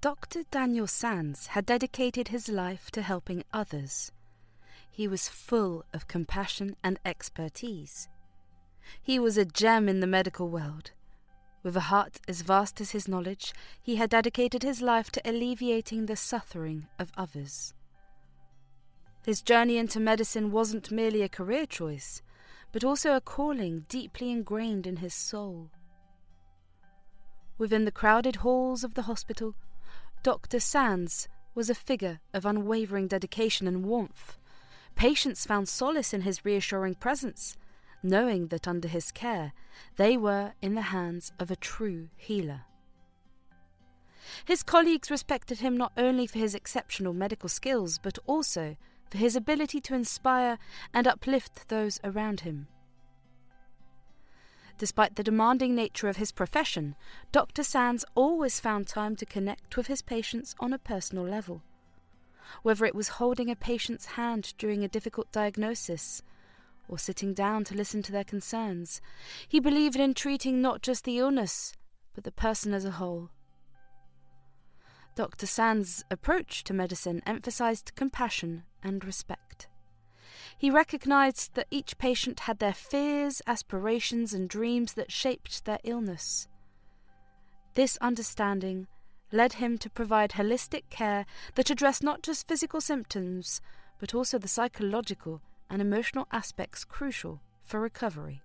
Dr. Daniel Sands had dedicated his life to helping others. He was full of compassion and expertise. He was a gem in the medical world. With a heart as vast as his knowledge, he had dedicated his life to alleviating the suffering of others. His journey into medicine wasn't merely a career choice, but also a calling deeply ingrained in his soul. Within the crowded halls of the hospital, Dr. Sands was a figure of unwavering dedication and warmth. Patients found solace in his reassuring presence, knowing that under his care they were in the hands of a true healer. His colleagues respected him not only for his exceptional medical skills, but also for his ability to inspire and uplift those around him. Despite the demanding nature of his profession, Dr. Sands always found time to connect with his patients on a personal level. Whether it was holding a patient's hand during a difficult diagnosis, or sitting down to listen to their concerns, he believed in treating not just the illness, but the person as a whole. Dr. Sands' approach to medicine emphasized compassion and respect. He recognized that each patient had their fears, aspirations, and dreams that shaped their illness. This understanding led him to provide holistic care that addressed not just physical symptoms, but also the psychological and emotional aspects crucial for recovery.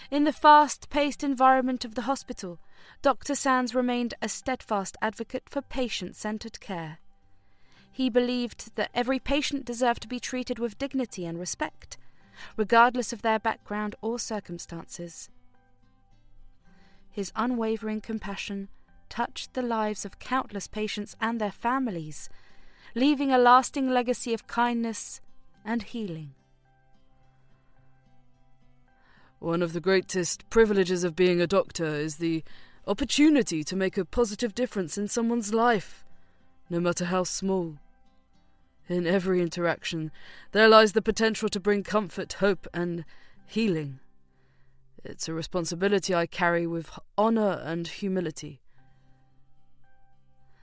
In the fast-paced environment of the hospital, Dr. Sands remained a steadfast advocate for patient-centered care. He believed that every patient deserved to be treated with dignity and respect, regardless of their background or circumstances. His unwavering compassion touched the lives of countless patients and their families, leaving a lasting legacy of kindness and healing. One of the greatest privileges of being a doctor is the opportunity to make a positive difference in someone's life, no matter how small. In every interaction, there lies the potential to bring comfort, hope, and healing. It's a responsibility I carry with honor and humility.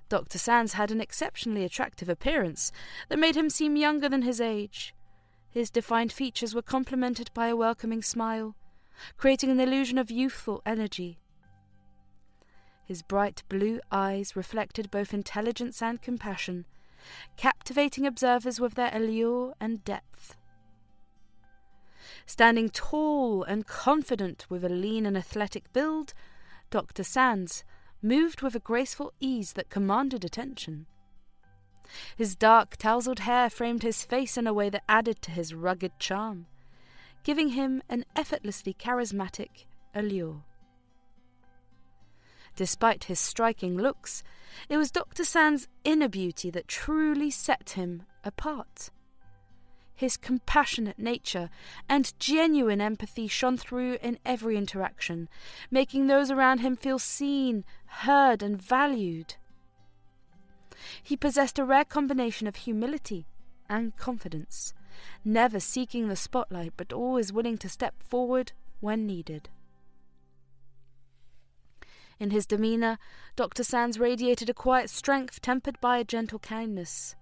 Dr. Sands had an exceptionally attractive appearance that made him seem younger than his age. His defined features were complemented by a welcoming smile, creating an illusion of youthful energy. His bright blue eyes reflected both intelligence and compassion, captivating observers with their allure and depth. Standing tall and confident with a lean and athletic build, Dr. Sands moved with a graceful ease that commanded attention. His dark, tousled hair framed his face in a way that added to his rugged charm, giving him an effortlessly charismatic allure. Despite his striking looks, it was Dr. Sands' inner beauty that truly set him apart. His compassionate nature and genuine empathy shone through in every interaction, making those around him feel seen, heard, and valued. He possessed a rare combination of humility and confidence, never seeking the spotlight but always willing to step forward when needed. In his demeanour, Dr. Sands radiated a quiet strength tempered by a gentle kindness.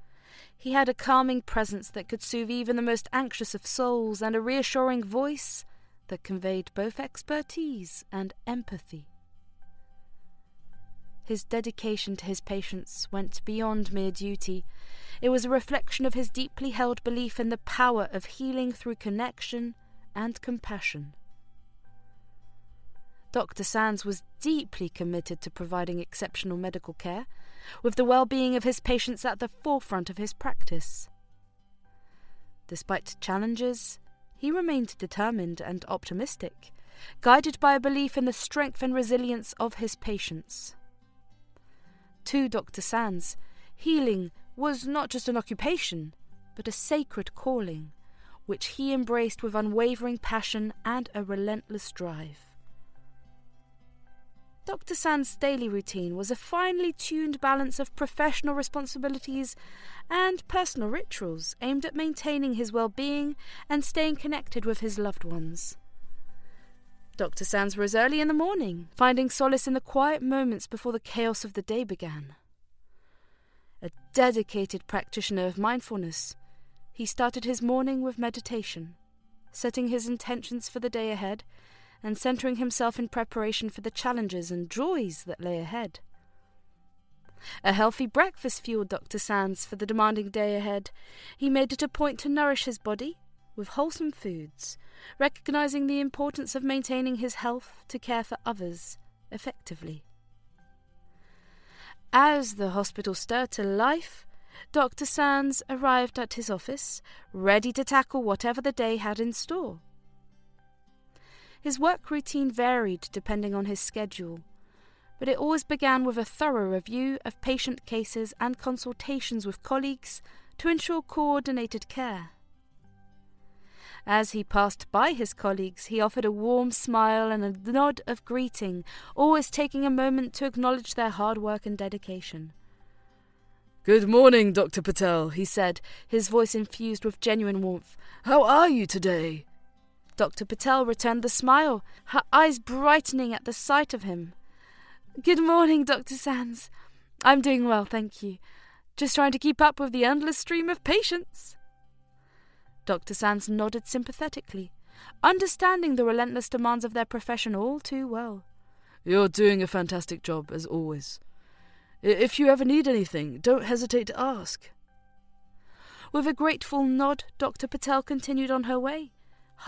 He had a calming presence that could soothe even the most anxious of souls, and a reassuring voice that conveyed both expertise and empathy. His dedication to his patients went beyond mere duty. It was a reflection of his deeply held belief in the power of healing through connection and compassion. Dr. Sands was deeply committed to providing exceptional medical care, with the well-being of his patients at the forefront of his practice. Despite challenges, he remained determined and optimistic, guided by a belief in the strength and resilience of his patients. To Dr. Sands, healing was not just an occupation, but a sacred calling, which he embraced with unwavering passion and a relentless drive. Dr. Sands' daily routine was a finely tuned balance of professional responsibilities and personal rituals aimed at maintaining his well-being and staying connected with his loved ones. Dr. Sands rose early in the morning, finding solace in the quiet moments before the chaos of the day began. A dedicated practitioner of mindfulness, he started his morning with meditation, setting his intentions for the day ahead and centering himself in preparation for the challenges and joys that lay ahead. A healthy breakfast fueled Dr. Sands for the demanding day ahead. He made it a point to nourish his body with wholesome foods, recognizing the importance of maintaining his health to care for others effectively. As the hospital stirred to life, Dr. Sands arrived at his office, ready to tackle whatever the day had in store. His work routine varied depending on his schedule, but it always began with a thorough review of patient cases and consultations with colleagues to ensure coordinated care. As he passed by his colleagues, he offered a warm smile and a nod of greeting, always taking a moment to acknowledge their hard work and dedication. "Good morning, Dr. Patel," he said, his voice infused with genuine warmth. "How are you today?" Dr. Patel returned the smile, her eyes brightening at the sight of him. "Good morning, Dr. Sands. I'm doing well, thank you. Just trying to keep up with the endless stream of patients." Dr. Sands nodded sympathetically, understanding the relentless demands of their profession all too well. "You're doing a fantastic job, as always. If you ever need anything, don't hesitate to ask." With a grateful nod, Dr. Patel continued on her way,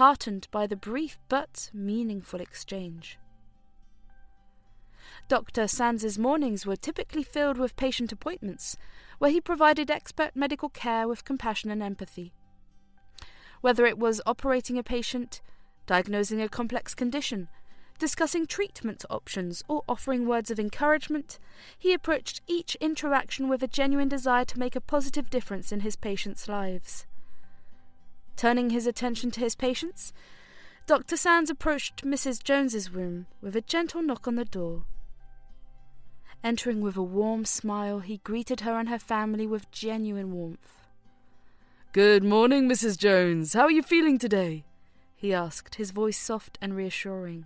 heartened by the brief but meaningful exchange. Dr. Sands's mornings were typically filled with patient appointments, where he provided expert medical care with compassion and empathy. Whether it was operating a patient, diagnosing a complex condition, discussing treatment options, or offering words of encouragement, he approached each interaction with a genuine desire to make a positive difference in his patients' lives. Turning his attention to his patients, Dr. Sands approached Mrs. Jones's room with a gentle knock on the door. Entering with a warm smile, he greeted her and her family with genuine warmth. "Good morning, Mrs. Jones. How are you feeling today?" he asked, his voice soft and reassuring.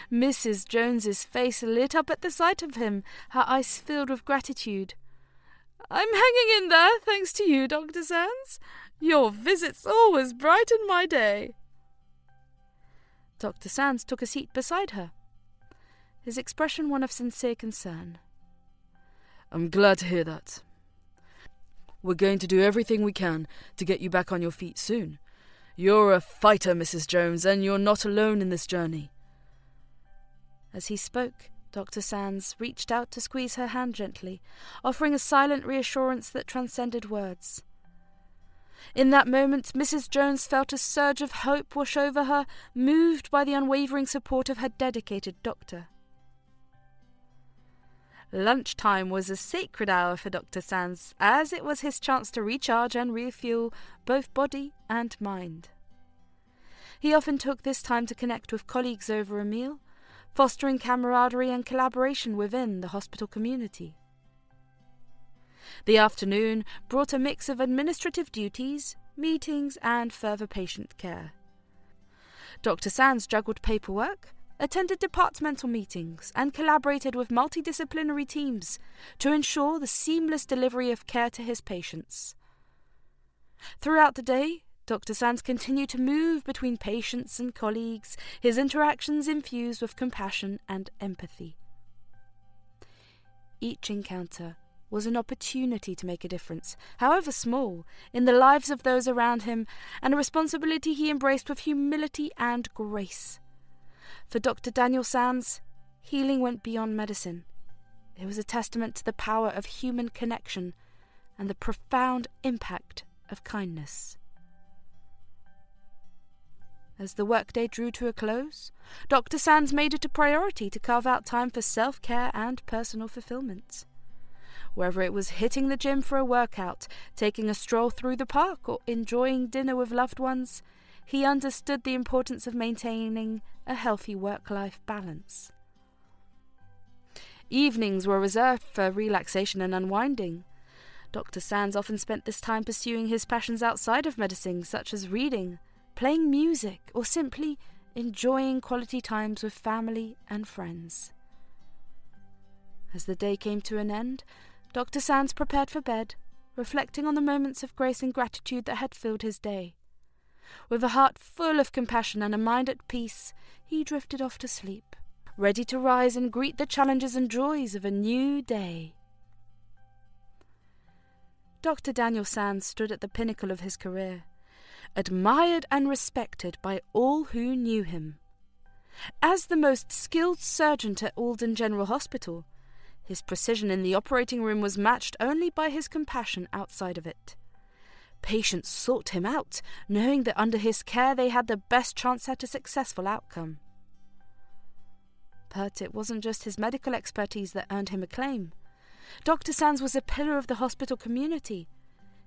Mrs. Jones's face lit up at the sight of him, her eyes filled with gratitude. "I'm hanging in there, thanks to you, Dr. Sands. Your visits always brighten my day." Dr. Sands took a seat beside her, his expression one of sincere concern. "I'm glad to hear that. We're going to do everything we can to get you back on your feet soon. You're a fighter, Mrs. Jones, and you're not alone in this journey." As he spoke, Dr. Sands reached out to squeeze her hand gently, offering a silent reassurance that transcended words. In that moment, Mrs. Jones felt a surge of hope wash over her, moved by the unwavering support of her dedicated doctor. Lunchtime was a sacred hour for Dr. Sands, as it was his chance to recharge and refuel both body and mind. He often took this time to connect with colleagues over a meal, fostering camaraderie and collaboration within the hospital community. The afternoon brought a mix of administrative duties, meetings, and further patient care. Dr. Sands juggled paperwork, attended departmental meetings, and collaborated with multidisciplinary teams to ensure the seamless delivery of care to his patients. Throughout the day, Dr. Sands continued to move between patients and colleagues, his interactions infused with compassion and empathy. Each encounter was an opportunity to make a difference, however small, in the lives of those around him, and a responsibility he embraced with humility and grace. For Dr. Daniel Sands, healing went beyond medicine. It was a testament to the power of human connection and the profound impact of kindness. As the workday drew to a close, Dr. Sands made it a priority to carve out time for self-care and personal fulfillment. Whether it was hitting the gym for a workout, taking a stroll through the park, or enjoying dinner with loved ones, he understood the importance of maintaining a healthy work-life balance. Evenings were reserved for relaxation and unwinding. Dr. Sands often spent this time pursuing his passions outside of medicine, such as reading, playing music, or simply enjoying quality times with family and friends. As the day came to an end, Dr. Sands prepared for bed, reflecting on the moments of grace and gratitude that had filled his day. With a heart full of compassion and a mind at peace, he drifted off to sleep, ready to rise and greet the challenges and joys of a new day. Dr. Daniel Sands stood at the pinnacle of his career, admired and respected by all who knew him. As the most skilled surgeon at Alden General Hospital, his precision in the operating room was matched only by his compassion outside of it. Patients sought him out, knowing that under his care they had the best chance at a successful outcome. But it wasn't just his medical expertise that earned him acclaim. Dr. Sands was a pillar of the hospital community,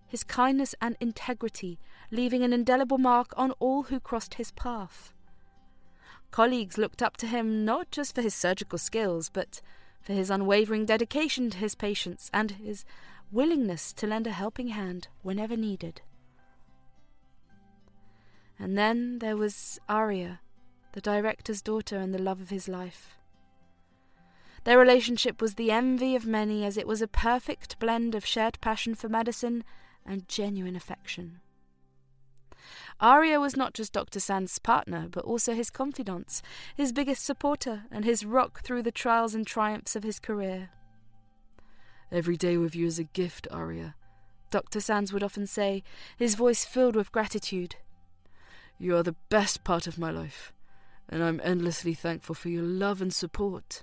his kindness and integrity leaving an indelible mark on all who crossed his path. Colleagues looked up to him not just for his surgical skills, but for his unwavering dedication to his patients and his willingness to lend a helping hand whenever needed. And then there was Aria, the director's daughter and the love of his life. Their relationship was the envy of many, as it was a perfect blend of shared passion for medicine and genuine affection. Aria was not just Dr. Sands' partner, but also his confidant, his biggest supporter, and his rock through the trials and triumphs of his career. "Every day with you is a gift, Aria," Dr. Sands would often say, his voice filled with gratitude. "You are the best part of my life, and I'm endlessly thankful for your love and support."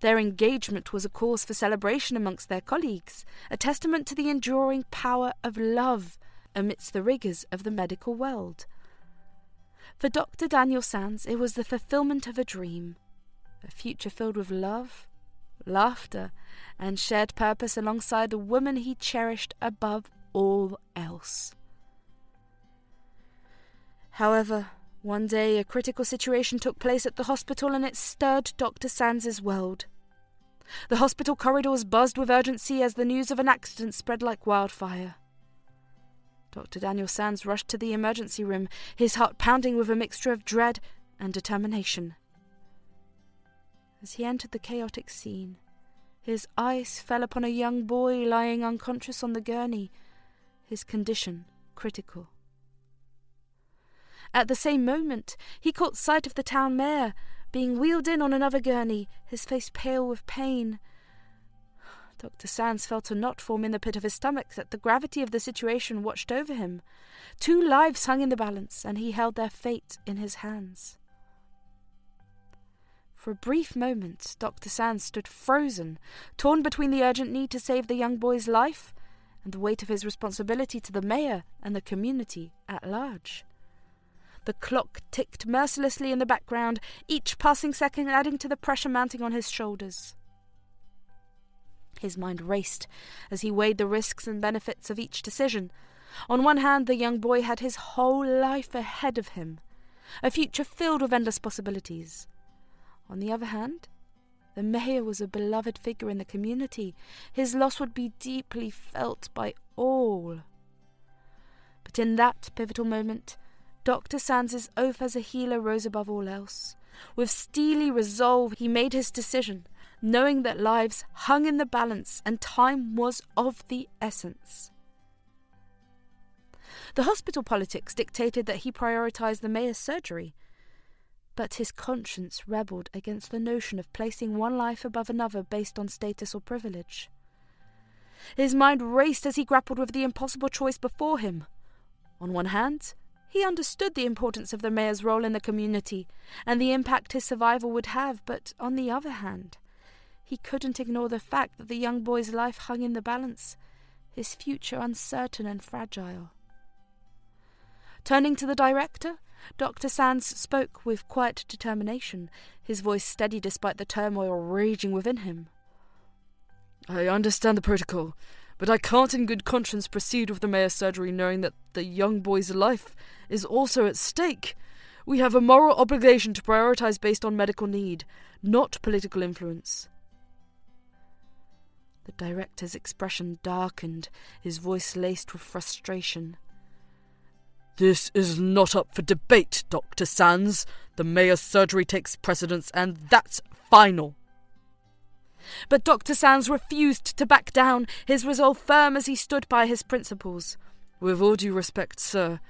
Their engagement was a cause for celebration amongst their colleagues, a testament to the enduring power of love amidst the rigours of the medical world. For Dr. Daniel Sands, it was the fulfilment of a dream, a future filled with love, laughter, and shared purpose alongside the woman he cherished above all else. However, one day a critical situation took place at the hospital and it stirred Dr. Sands' world. The hospital corridors buzzed with urgency as the news of an accident spread like wildfire. Dr. Daniel Sands rushed to the emergency room, his heart pounding with a mixture of dread and determination. As he entered the chaotic scene, his eyes fell upon a young boy lying unconscious on the gurney, his condition critical. At the same moment, he caught sight of the town mayor, being wheeled in on another gurney, his face pale with pain. Dr. Sands felt a knot form in the pit of his stomach that the gravity of the situation watched over him. 2 lives hung in the balance, and he held their fate in his hands. For a brief moment, Dr. Sands stood frozen, torn between the urgent need to save the young boy's life and the weight of his responsibility to the mayor and the community at large. The clock ticked mercilessly in the background, each passing second adding to the pressure mounting on his shoulders. His mind raced as he weighed the risks and benefits of each decision. On one hand, the young boy had his whole life ahead of him, a future filled with endless possibilities. On the other hand, the mayor was a beloved figure in the community. His loss would be deeply felt by all. But in that pivotal moment, Dr. Sands' oath as a healer rose above all else. With steely resolve, he made his decision, knowing that lives hung in the balance and time was of the essence. The hospital politics dictated that he prioritized the mayor's surgery, but his conscience rebelled against the notion of placing one life above another based on status or privilege. His mind raced as he grappled with the impossible choice before him. On one hand, he understood the importance of the mayor's role in the community and the impact his survival would have, but on the other hand, he couldn't ignore the fact that the young boy's life hung in the balance, his future uncertain and fragile. Turning to the director, Dr. Sands spoke with quiet determination, his voice steady despite the turmoil raging within him. "I understand the protocol, but I can't in good conscience proceed with the mayor's surgery knowing that the young boy's life is also at stake. We have a moral obligation to prioritize based on medical need, not political influence." The director's expression darkened, his voice laced with frustration. This is not up for debate, Dr. Sands. The mayor's surgery takes precedence, and that's final. But Dr. Sands refused to back down, his resolve firm as he stood by his principles. With all due respect, sir,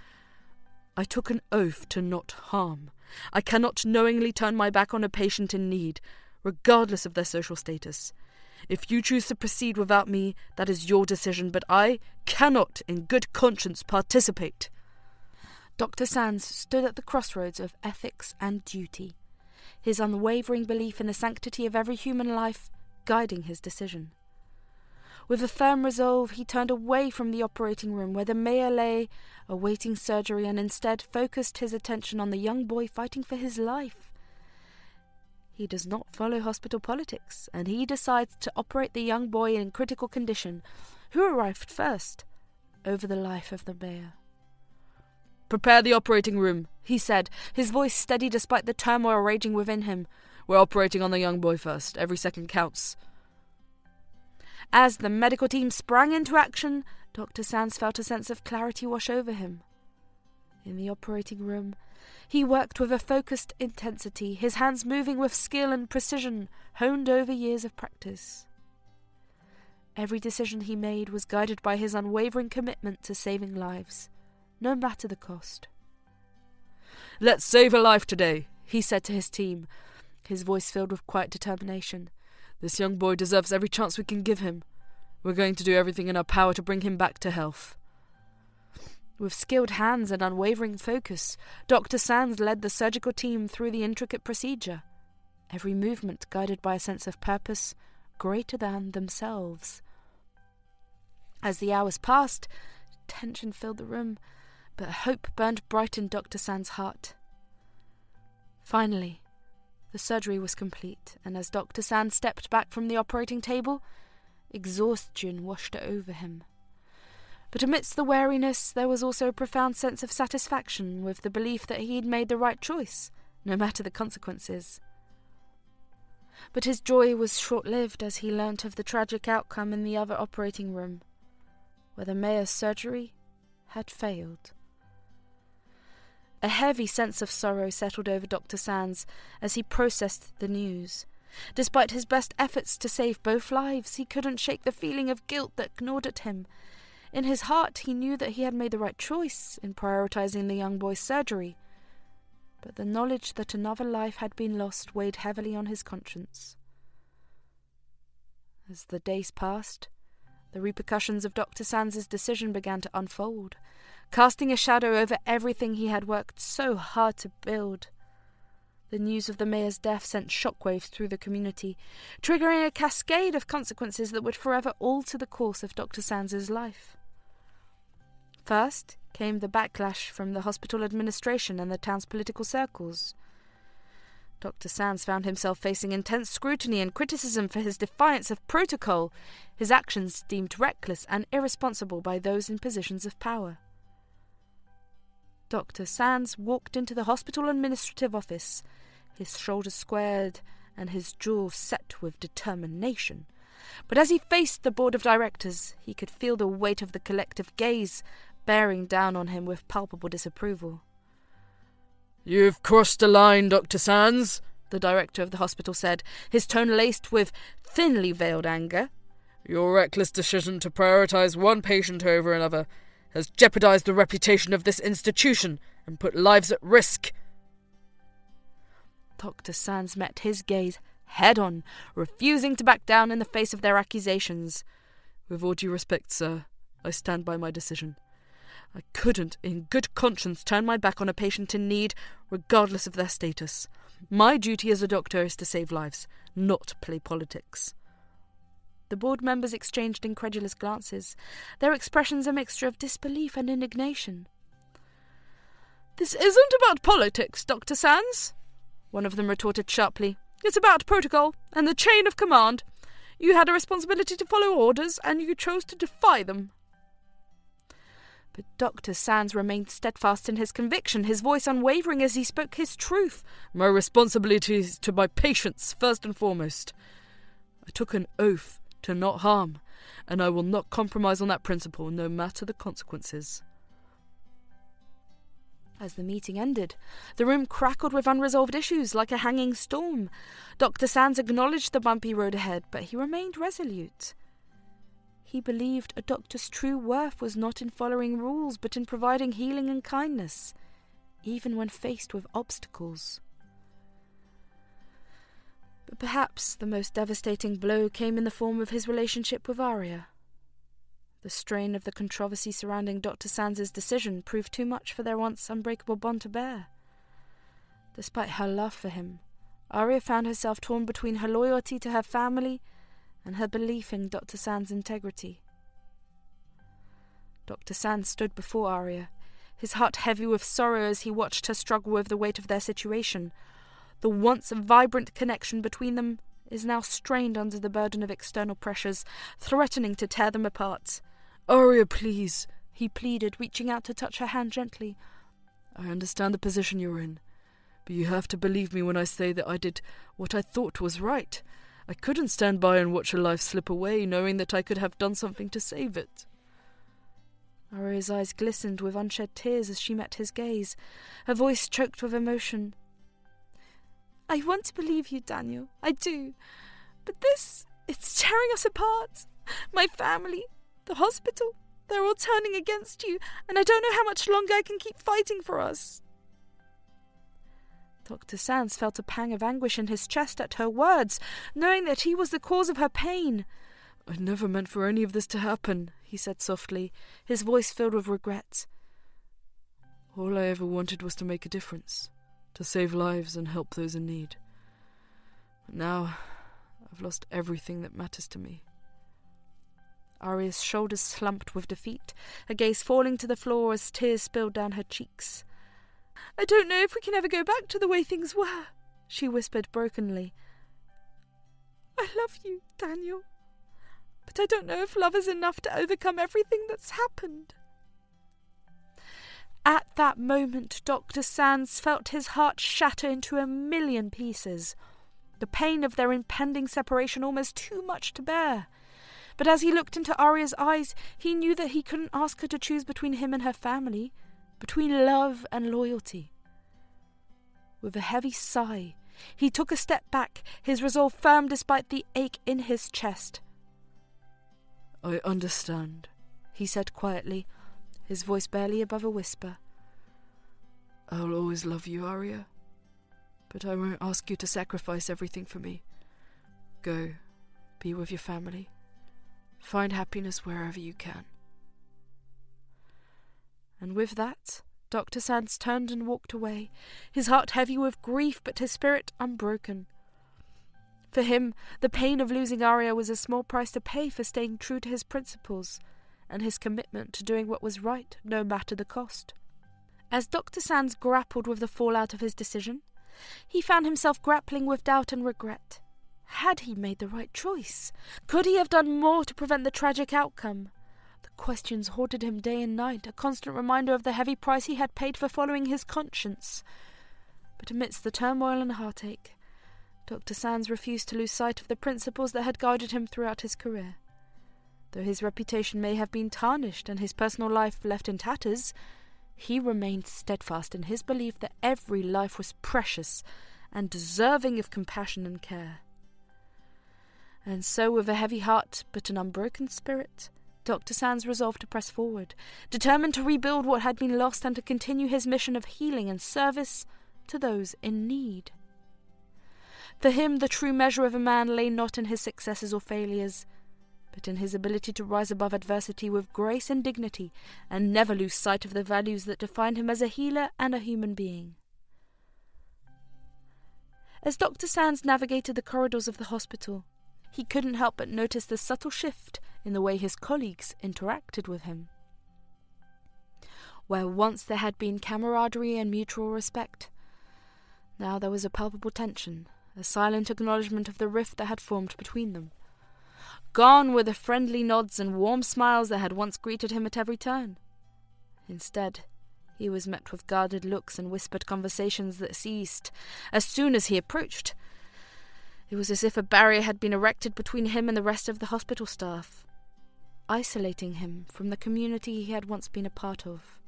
I took an oath to not harm. I cannot knowingly turn my back on a patient in need, regardless of their social status. If you choose to proceed without me, that is your decision, but I cannot, in good conscience, participate. Dr. Sands stood at the crossroads of ethics and duty, his unwavering belief in the sanctity of every human life guiding his decision. With a firm resolve, he turned away from the operating room where the mayor lay, awaiting surgery, and instead focused his attention on the young boy fighting for his life. He does not follow hospital politics, and he decides to operate the young boy in critical condition, who arrived first, over the life of the mayor. Prepare the operating room, he said, his voice steady despite the turmoil raging within him. We're operating on the young boy first. Every second counts. As the medical team sprang into action, Dr. Sands felt a sense of clarity wash over him. In the operating room, he worked with a focused intensity, his hands moving with skill and precision, honed over years of practice. Every decision he made was guided by his unwavering commitment to saving lives, no matter the cost. Let's save a life today, he said to his team, his voice filled with quiet determination. This young boy deserves every chance we can give him. We're going to do everything in our power to bring him back to health. With skilled hands and unwavering focus, Dr. Sands led the surgical team through the intricate procedure, every movement guided by a sense of purpose greater than themselves. As the hours passed, tension filled the room, but hope burned bright in Dr. Sands' heart. Finally, the surgery was complete, and as Dr. Sands stepped back from the operating table, exhaustion washed over him. But amidst the weariness, there was also a profound sense of satisfaction with the belief that he'd made the right choice, no matter the consequences. But his joy was short-lived as he learnt of the tragic outcome in the other operating room, where the mayor's surgery had failed. A heavy sense of sorrow settled over Dr. Sands as he processed the news. Despite his best efforts to save both lives, he couldn't shake the feeling of guilt that gnawed at him. In his heart, he knew that he had made the right choice in prioritizing the young boy's surgery, but the knowledge that another life had been lost weighed heavily on his conscience. As the days passed, the repercussions of Dr. Sands' decision began to unfold, casting a shadow over everything he had worked so hard to build. The news of the mayor's death sent shockwaves through the community, triggering a cascade of consequences that would forever alter the course of Dr. Sands' life. First came the backlash from the hospital administration and the town's political circles. Dr. Sands found himself facing intense scrutiny and criticism for his defiance of protocol, his actions deemed reckless and irresponsible by those in positions of power. Dr. Sands walked into the hospital administrative office, his shoulders squared and his jaw set with determination. But as he faced the board of directors, he could feel the weight of the collective gaze bearing down on him with palpable disapproval. "You've crossed a line, Dr. Sands," the director of the hospital said, his tone laced with thinly veiled anger. "Your reckless decision to prioritize one patient over another has jeopardized the reputation of this institution and put lives at risk." Dr. Sands met his gaze head-on, refusing to back down in the face of their accusations. "With all due respect, sir, I stand by my decision. I couldn't, in good conscience, turn my back on a patient in need, regardless of their status. My duty as a doctor is to save lives, not play politics." The board members exchanged incredulous glances, their expressions a mixture of disbelief and indignation. "This isn't about politics, Dr. Sands," one of them retorted sharply. "It's about protocol and the chain of command. You had a responsibility to follow orders, and you chose to defy them." But Dr. Sands remained steadfast in his conviction, his voice unwavering as he spoke his truth. "My responsibility is to my patients, first and foremost. I took an oath to not harm, and I will not compromise on that principle, no matter the consequences." As the meeting ended, the room crackled with unresolved issues like a hanging storm. Dr. Sands acknowledged the bumpy road ahead, but he remained resolute. He believed a doctor's true worth was not in following rules, but in providing healing and kindness, even when faced with obstacles. But perhaps the most devastating blow came in the form of his relationship with Arya. The strain of the controversy surrounding Dr. Sands' decision proved too much for their once unbreakable bond to bear. Despite her love for him, Arya found herself torn between her loyalty to her family and her belief in Dr. Sands' integrity. Dr. Sands stood before Arya, his heart heavy with sorrow as he watched her struggle with the weight of their situation. The once vibrant connection between them is now strained under the burden of external pressures, threatening to tear them apart. "Arya, please," he pleaded, reaching out to touch her hand gently. "I understand the position you're in, but you have to believe me when I say that I did what I thought was right. I couldn't stand by and watch her life slip away, knowing that I could have done something to save it." Arya's eyes glistened with unshed tears as she met his gaze, her voice choked with emotion. "I want to believe you, Daniel. I do. But it's tearing us apart. My family, the hospital, they're all turning against you, and I don't know how much longer I can keep fighting for us." Dr. Sands felt a pang of anguish in his chest at her words, knowing that he was the cause of her pain. "I never meant for any of this to happen," he said softly, his voice filled with regret. "All I ever wanted was to make a difference, to save lives and help those in need. But now I've lost everything that matters to me." Arya's shoulders slumped with defeat, her gaze falling to the floor as tears spilled down her cheeks. "I don't know if we can ever go back to the way things were," she whispered brokenly. "I love you, Daniel, but I don't know if love is enough to overcome everything that's happened." At that moment, Dr. Sands felt his heart shatter into a million pieces, the pain of their impending separation almost too much to bear. But as he looked into Arya's eyes, he knew that he couldn't ask her to choose between him and her family, between love and loyalty. With a heavy sigh, he took a step back, his resolve firm despite the ache in his chest. "I understand," he said quietly, his voice barely above a whisper. "I'll always love you, Arya, but I won't ask you to sacrifice everything for me. Go, be with your family. Find happiness wherever you can." And with that, Dr. Sands turned and walked away, his heart heavy with grief but his spirit unbroken. For him, the pain of losing Arya was a small price to pay for staying true to his principles and his commitment to doing what was right, no matter the cost. As Dr. Sands grappled with the fallout of his decision, he found himself grappling with doubt and regret. Had he made the right choice? Could he have done more to prevent the tragic outcome? The questions haunted him day and night, a constant reminder of the heavy price he had paid for following his conscience. But amidst the turmoil and heartache, Dr. Sands refused to lose sight of the principles that had guided him throughout his career. Though his reputation may have been tarnished and his personal life left in tatters, he remained steadfast in his belief that every life was precious and deserving of compassion and care. And so, with a heavy heart but an unbroken spirit, Dr. Sands resolved to press forward, determined to rebuild what had been lost and to continue his mission of healing and service to those in need. For him, the true measure of a man lay not in his successes or failures, but in his ability to rise above adversity with grace and dignity and never lose sight of the values that define him as a healer and a human being. As Dr. Sands navigated the corridors of the hospital, he couldn't help but notice the subtle shift in the way his colleagues interacted with him. Where once there had been camaraderie and mutual respect, now there was a palpable tension, a silent acknowledgement of the rift that had formed between them. Gone were the friendly nods and warm smiles that had once greeted him at every turn. Instead, he was met with guarded looks and whispered conversations that ceased as soon as he approached. It was as if a barrier had been erected between him and the rest of the hospital staff, isolating him from the community he had once been a part of.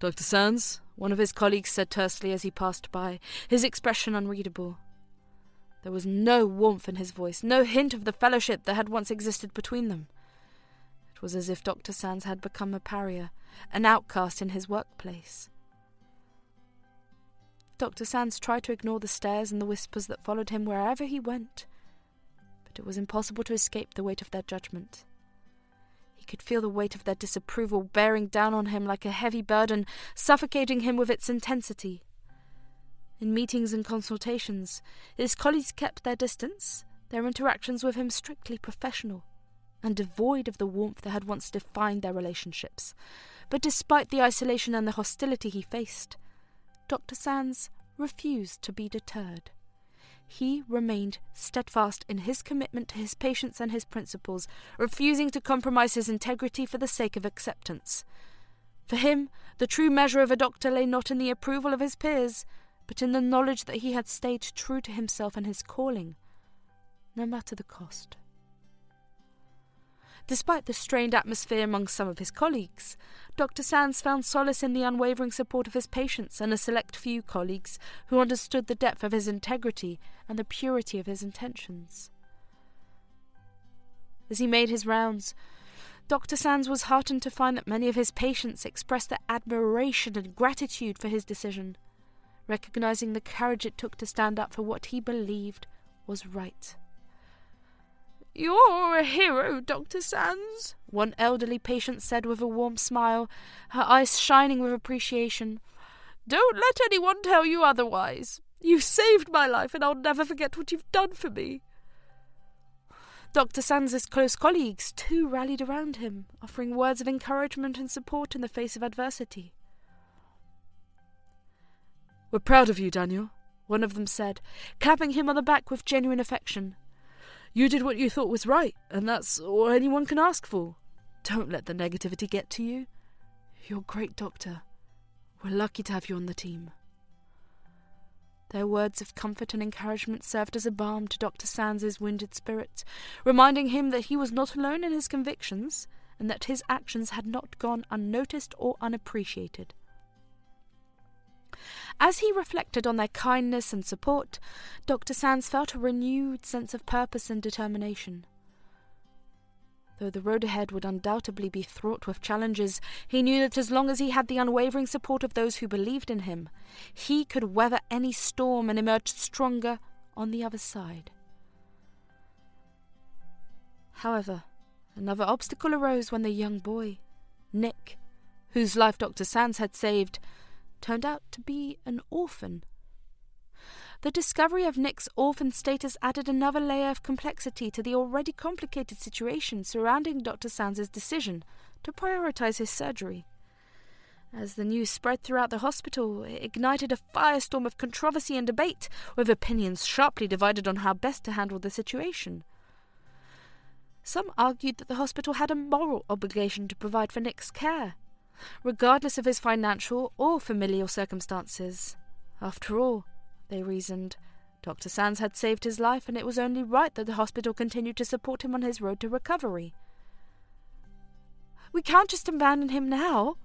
Dr. Sands? One of his colleagues said tersely as he passed by, his expression unreadable. There was no warmth in his voice, no hint of the fellowship that had once existed between them. It was as if Dr. Sands had become a pariah, an outcast in his workplace. Dr. Sands tried to ignore the stares and the whispers that followed him wherever he went, but it was impossible to escape the weight of their judgment. He could feel the weight of their disapproval bearing down on him like a heavy burden, suffocating him with its intensity. In meetings and consultations, his colleagues kept their distance, their interactions with him strictly professional, and devoid of the warmth that had once defined their relationships. But despite the isolation and the hostility he faced, Dr. Sands refused to be deterred. He remained steadfast in his commitment to his patients and his principles, refusing to compromise his integrity for the sake of acceptance. For him, the true measure of a doctor lay not in the approval of his peers, but in the knowledge that he had stayed true to himself and his calling, no matter the cost. Despite the strained atmosphere among some of his colleagues, Dr. Sands found solace in the unwavering support of his patients and a select few colleagues who understood the depth of his integrity and the purity of his intentions. As he made his rounds, Dr. Sands was heartened to find that many of his patients expressed their admiration and gratitude for his decision, recognizing the courage it took to stand up for what he believed was right. "You're a hero, Dr. Sands," one elderly patient said with a warm smile, her eyes shining with appreciation. "Don't let anyone tell you otherwise. You saved my life, and I'll never forget what you've done for me." Dr. Sands' close colleagues, too, rallied around him, offering words of encouragement and support in the face of adversity. "We're proud of you, Daniel," one of them said, clapping him on the back with genuine affection. "You did what you thought was right, and that's all anyone can ask for. Don't let the negativity get to you. You're a great doctor. We're lucky to have you on the team." Their words of comfort and encouragement served as a balm to Dr. Sands' wounded spirit, reminding him that he was not alone in his convictions, and that his actions had not gone unnoticed or unappreciated. As he reflected on their kindness and support, Dr. Sands felt a renewed sense of purpose and determination. Though the road ahead would undoubtedly be fraught with challenges, he knew that as long as he had the unwavering support of those who believed in him, he could weather any storm and emerge stronger on the other side. However, another obstacle arose when the young boy, Nick, whose life Dr. Sands had saved, turned out to be an orphan. The discovery of Nick's orphan status added another layer of complexity to the already complicated situation surrounding Dr. Sands' decision to prioritize his surgery. As the news spread throughout the hospital, it ignited a firestorm of controversy and debate, with opinions sharply divided on how best to handle the situation. Some argued that the hospital had a moral obligation to provide for Nick's care, regardless of his financial or familial circumstances. After all, they reasoned, Dr. Sands had saved his life, and it was only right that the hospital continued to support him on his road to recovery. "We can't just abandon him now,"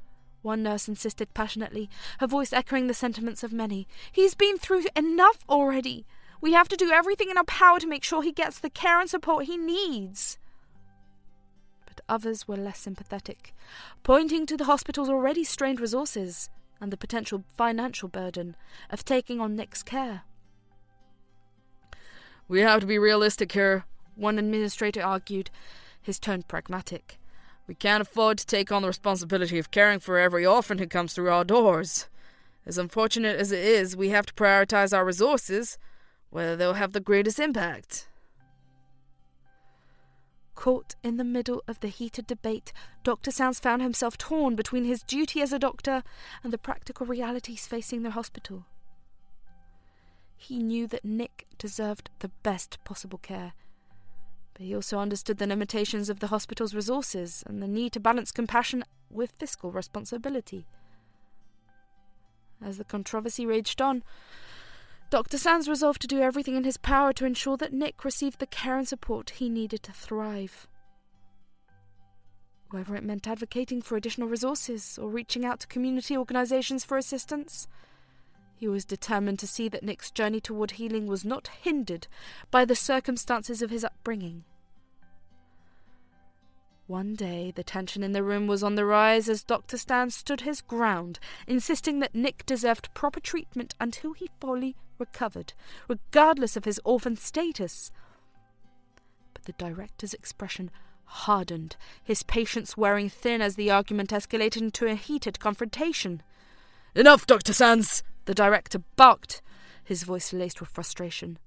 one nurse insisted passionately, her voice echoing the sentiments of many. "He's been through enough already. We have to do everything in our power to make sure he gets the care and support he needs." But others were less sympathetic, pointing to the hospital's already strained resources and the potential financial burden of taking on Nick's care. "We have to be realistic here," one administrator argued, his tone pragmatic. "We can't afford to take on the responsibility of caring for every orphan who comes through our doors. As unfortunate as it is, we have to prioritize our resources, whether they'll have the greatest impact." Caught in the middle of the heated debate, Dr. Sands found himself torn between his duty as a doctor and the practical realities facing the hospital. He knew that Nick deserved the best possible care, but he also understood the limitations of the hospital's resources and the need to balance compassion with fiscal responsibility. As the controversy raged on, Dr. Sands resolved to do everything in his power to ensure that Nick received the care and support he needed to thrive. whether it meant advocating for additional resources or reaching out to community organisations for assistance. He was determined to see that Nick's journey toward healing was not hindered by the circumstances of his upbringing. One day, the tension in the room was on the rise as Dr. Stan stood his ground, insisting that Nick deserved proper treatment until he fully recovered, regardless of his orphan status. But the director's expression hardened, his patience wearing thin as the argument escalated into a heated confrontation. "Enough, Dr. Sands!" the director barked, his voice laced with frustration.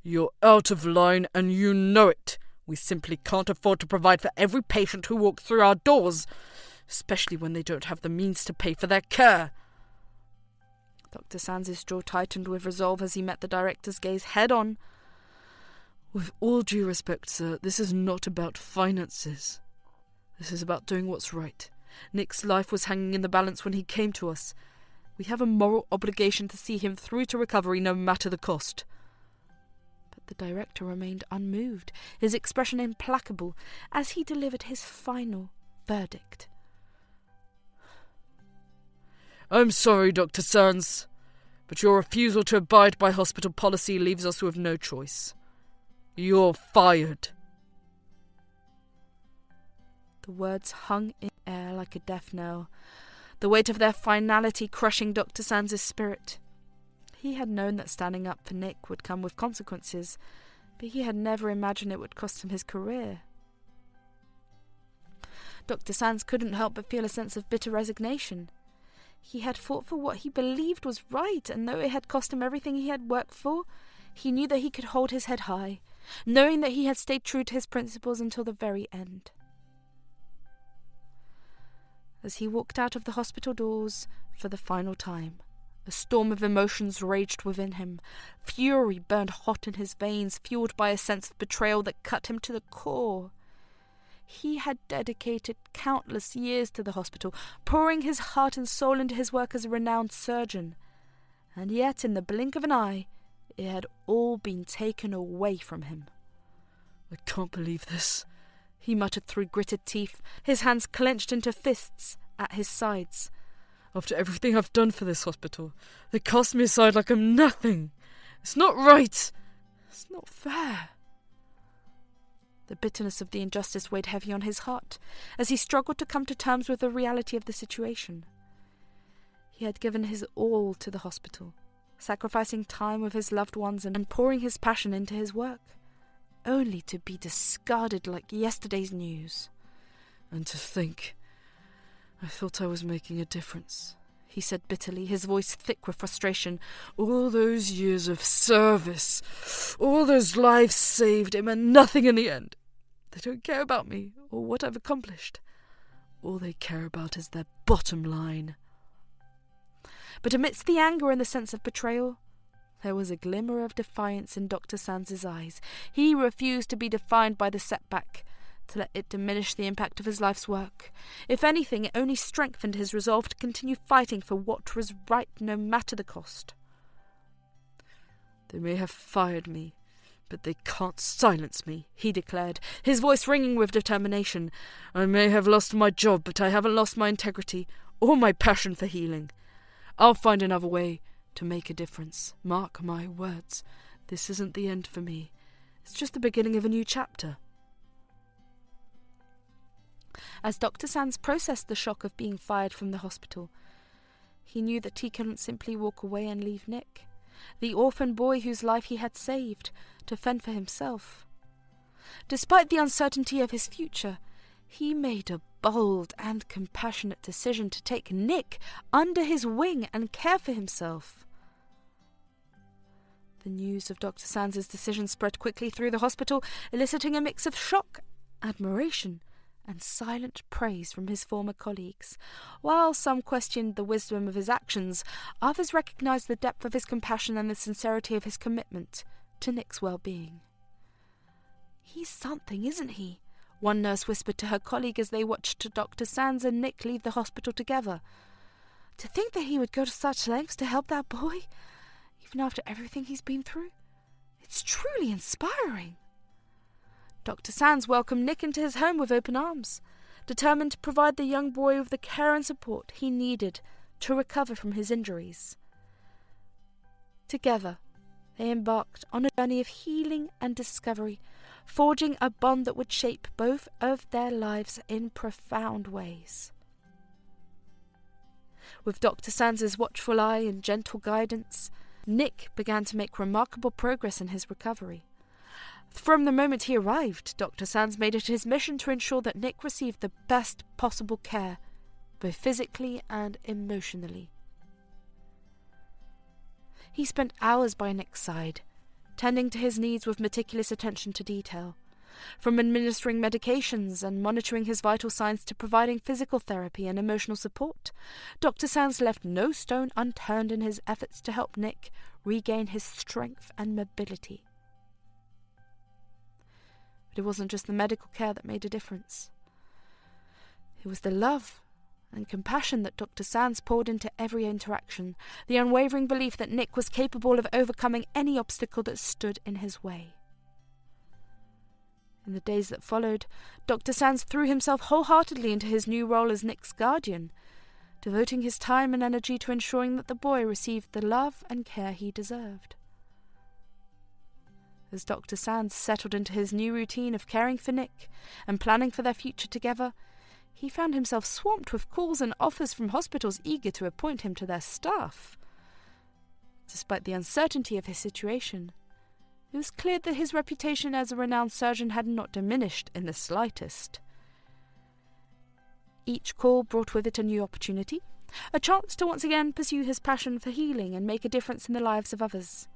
"You're out of line and you know it. We simply can't afford to provide for every patient who walks through our doors, especially when they don't have the means to pay for their care." Dr. Sands' jaw tightened with resolve as he met the director's gaze head-on. "With all due respect, sir, this is not about finances. This is about doing what's right. Nick's life was hanging in the balance when he came to us. We have a moral obligation to see him through to recovery no matter the cost." But the director remained unmoved, his expression implacable, as he delivered his final verdict. "I'm sorry, Dr. Sands, but your refusal to abide by hospital policy leaves us with no choice. You're fired." The words hung in air like a death knell, the weight of their finality crushing Dr. Sands' spirit. He had known that standing up for Nick would come with consequences, but he had never imagined it would cost him his career. Dr. Sands couldn't help but feel a sense of bitter resignation. He had fought for what he believed was right, and though it had cost him everything he had worked for, he knew that he could hold his head high, knowing that he had stayed true to his principles until the very end. As he walked out of the hospital doors for the final time, a storm of emotions raged within him. Fury burned hot in his veins, fueled by a sense of betrayal that cut him to the core. He had dedicated countless years to the hospital, pouring his heart and soul into his work as a renowned surgeon. And yet, in the blink of an eye, it had all been taken away from him. "I can't believe this," he muttered through gritted teeth, his hands clenched into fists at his sides. "After everything I've done for this hospital, they cast me aside like I'm nothing. It's not right. It's not fair." The bitterness of the injustice weighed heavy on his heart as he struggled to come to terms with the reality of the situation. He had given his all to the hospital, sacrificing time with his loved ones and pouring his passion into his work, only to be discarded like yesterday's news. "And to think, I thought I was making a difference," he said bitterly, his voice thick with frustration. "All those years of service, all those lives saved, it meant nothing in the end. They don't care about me or what I've accomplished. All they care about is their bottom line." But amidst the anger and the sense of betrayal, there was a glimmer of defiance in Dr. Sands' eyes. He refused to be defined by the setback, to let it diminish the impact of his life's work. If anything, it only strengthened his resolve to continue fighting for what was right no matter the cost. "They may have fired me, but they can't silence me," he declared, his voice ringing with determination. "I may have lost my job, but I haven't lost my integrity or my passion for healing. I'll find another way to make a difference. Mark my words. This isn't the end for me. It's just the beginning of a new chapter." As Dr. Sands processed the shock of being fired from the hospital, he knew that he couldn't simply walk away and leave Nick, the orphan boy whose life he had saved, to fend for himself. Despite the uncertainty of his future, he made a bold and compassionate decision to take Nick under his wing and care for himself. The news of Dr. Sands' decision spread quickly through the hospital, eliciting a mix of shock, admiration, and silent praise from his former colleagues. While some questioned the wisdom of his actions, others recognized the depth of his compassion and the sincerity of his commitment to Nick's well-being. "He's something, isn't he?" one nurse whispered to her colleague as they watched Dr. Sands and Nick leave the hospital together. "To think that he would go to such lengths to help that boy, even after everything he's been through. It's truly inspiring." Dr. Sands welcomed Nick into his home with open arms. determined to provide the young boy with the care and support he needed to recover from his injuries. Together, they embarked on a journey of healing and discovery, forging a bond that would shape both of their lives in profound ways. With Dr. Sands' watchful eye and gentle guidance, Nick began to make remarkable progress in his recovery. From the moment he arrived, Dr. Sands made it his mission to ensure that Nick received the best possible care, both physically and emotionally. He spent hours by Nick's side, tending to his needs with meticulous attention to detail, from administering medications and monitoring his vital signs to providing physical therapy and emotional support. Dr. Sands left no stone unturned in his efforts to help Nick regain his strength and mobility. But it wasn't just the medical care that made a difference. It was the love and compassion that Dr. Sands poured into every interaction, the unwavering belief that Nick was capable of overcoming any obstacle that stood in his way. In the days that followed, Dr. Sands threw himself wholeheartedly into his new role as Nick's guardian, devoting his time and energy to ensuring that the boy received the love and care he deserved. As Dr. Sands settled into his new routine of caring for Nick and planning for their future together, he found himself swamped with calls and offers from hospitals eager to appoint him to their staff. Despite the uncertainty of his situation, it was clear that his reputation as a renowned surgeon had not diminished in the slightest. Each call brought with it a new opportunity, a chance to once again pursue his passion for healing and make a difference in the lives of others.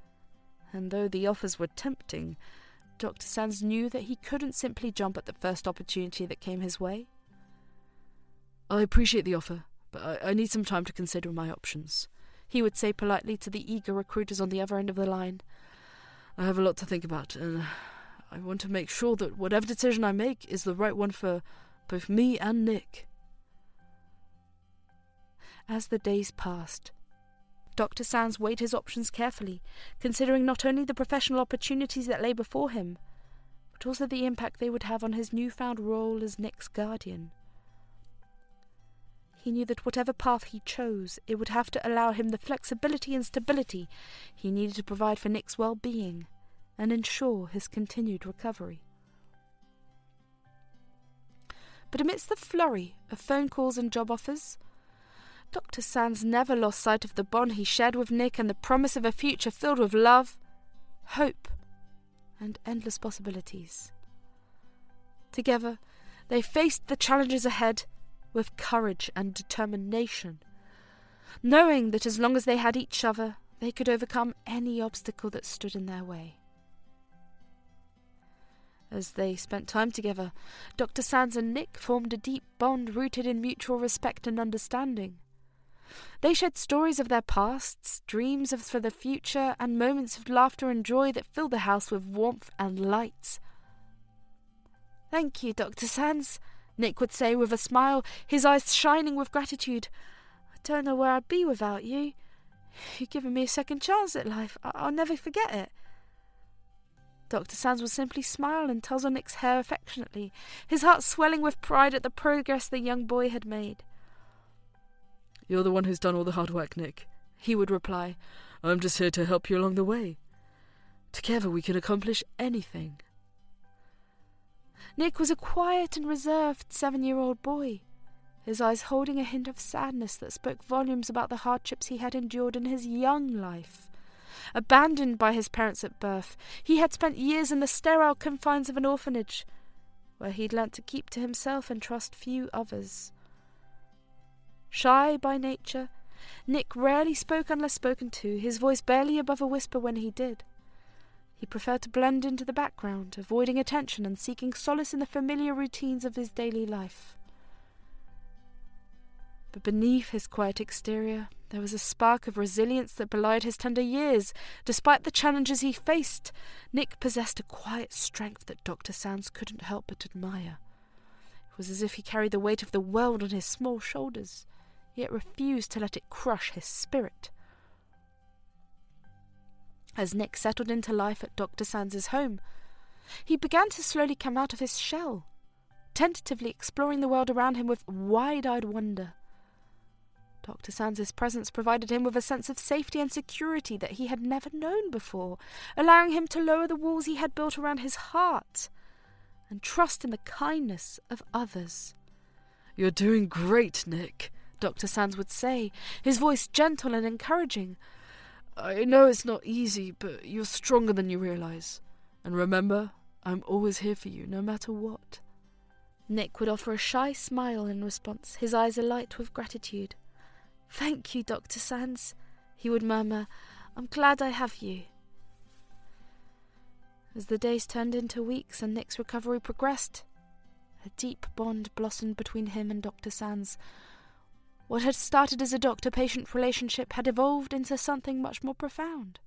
And though the offers were tempting, Dr. Sands knew that he couldn't simply jump at the first opportunity that came his way. "I appreciate the offer, but I need some time to consider my options," he would say politely to the eager recruiters on the other end of the line. "I have a lot to think about, and I want to make sure that whatever decision I make is the right one for both me and Nick." As the days passed, Dr. Sands weighed his options carefully, considering not only the professional opportunities that lay before him, but also the impact they would have on his newfound role as Nick's guardian. He knew that whatever path he chose, it would have to allow him the flexibility and stability he needed to provide for Nick's well-being and ensure his continued recovery. But amidst the flurry of phone calls and job offers, Dr. Sands never lost sight of the bond he shared with Nick and the promise of a future filled with love, hope, and endless possibilities. Together, they faced the challenges ahead with courage and determination, knowing that as long as they had each other, they could overcome any obstacle that stood in their way. As they spent time together, Dr. Sands and Nick formed a deep bond rooted in mutual respect and understanding. They shared stories of their pasts, dreams for the future, and moments of laughter and joy that filled the house with warmth and light. "Thank you, Dr. Sands," Nick would say with a smile, his eyes shining with gratitude. "I don't know where I'd be without you. You've given me a second chance at life. I'll never forget it." Dr. Sands would simply smile and tussle Nick's hair affectionately, his heart swelling with pride at the progress the young boy had made. "You're the one who's done all the hard work, Nick," he would reply. "I'm just here to help you along the way. Together we can accomplish anything." Nick was a quiet and reserved 7-year-old boy, his eyes holding a hint of sadness that spoke volumes about the hardships he had endured in his young life. Abandoned by his parents at birth, he had spent years in the sterile confines of an orphanage, where he'd learnt to keep to himself and trust few others. Shy by nature, Nick rarely spoke unless spoken to, his voice barely above a whisper when he did. He preferred to blend into the background, avoiding attention and seeking solace in the familiar routines of his daily life. But beneath his quiet exterior, there was a spark of resilience that belied his tender years. Despite the challenges he faced, Nick possessed a quiet strength that Dr. Sands couldn't help but admire. It was as if he carried the weight of the world on his small shoulders, yet refused to let it crush his spirit. As Nick settled into life at Dr. Sands' home, he began to slowly come out of his shell, tentatively exploring the world around him with wide-eyed wonder. Dr. Sands' presence provided him with a sense of safety and security that he had never known before, allowing him to lower the walls he had built around his heart and trust in the kindness of others. "You're doing great, Nick," Dr. Sands would say, his voice gentle and encouraging. "I know it's not easy, but you're stronger than you realize. And remember, I'm always here for you, no matter what." Nick would offer a shy smile in response, his eyes alight with gratitude. "Thank you, Dr. Sands," he would murmur. "I'm glad I have you." As the days turned into weeks and Nick's recovery progressed, a deep bond blossomed between him and Dr. Sands. What had started as a doctor-patient relationship had evolved into something much more profound.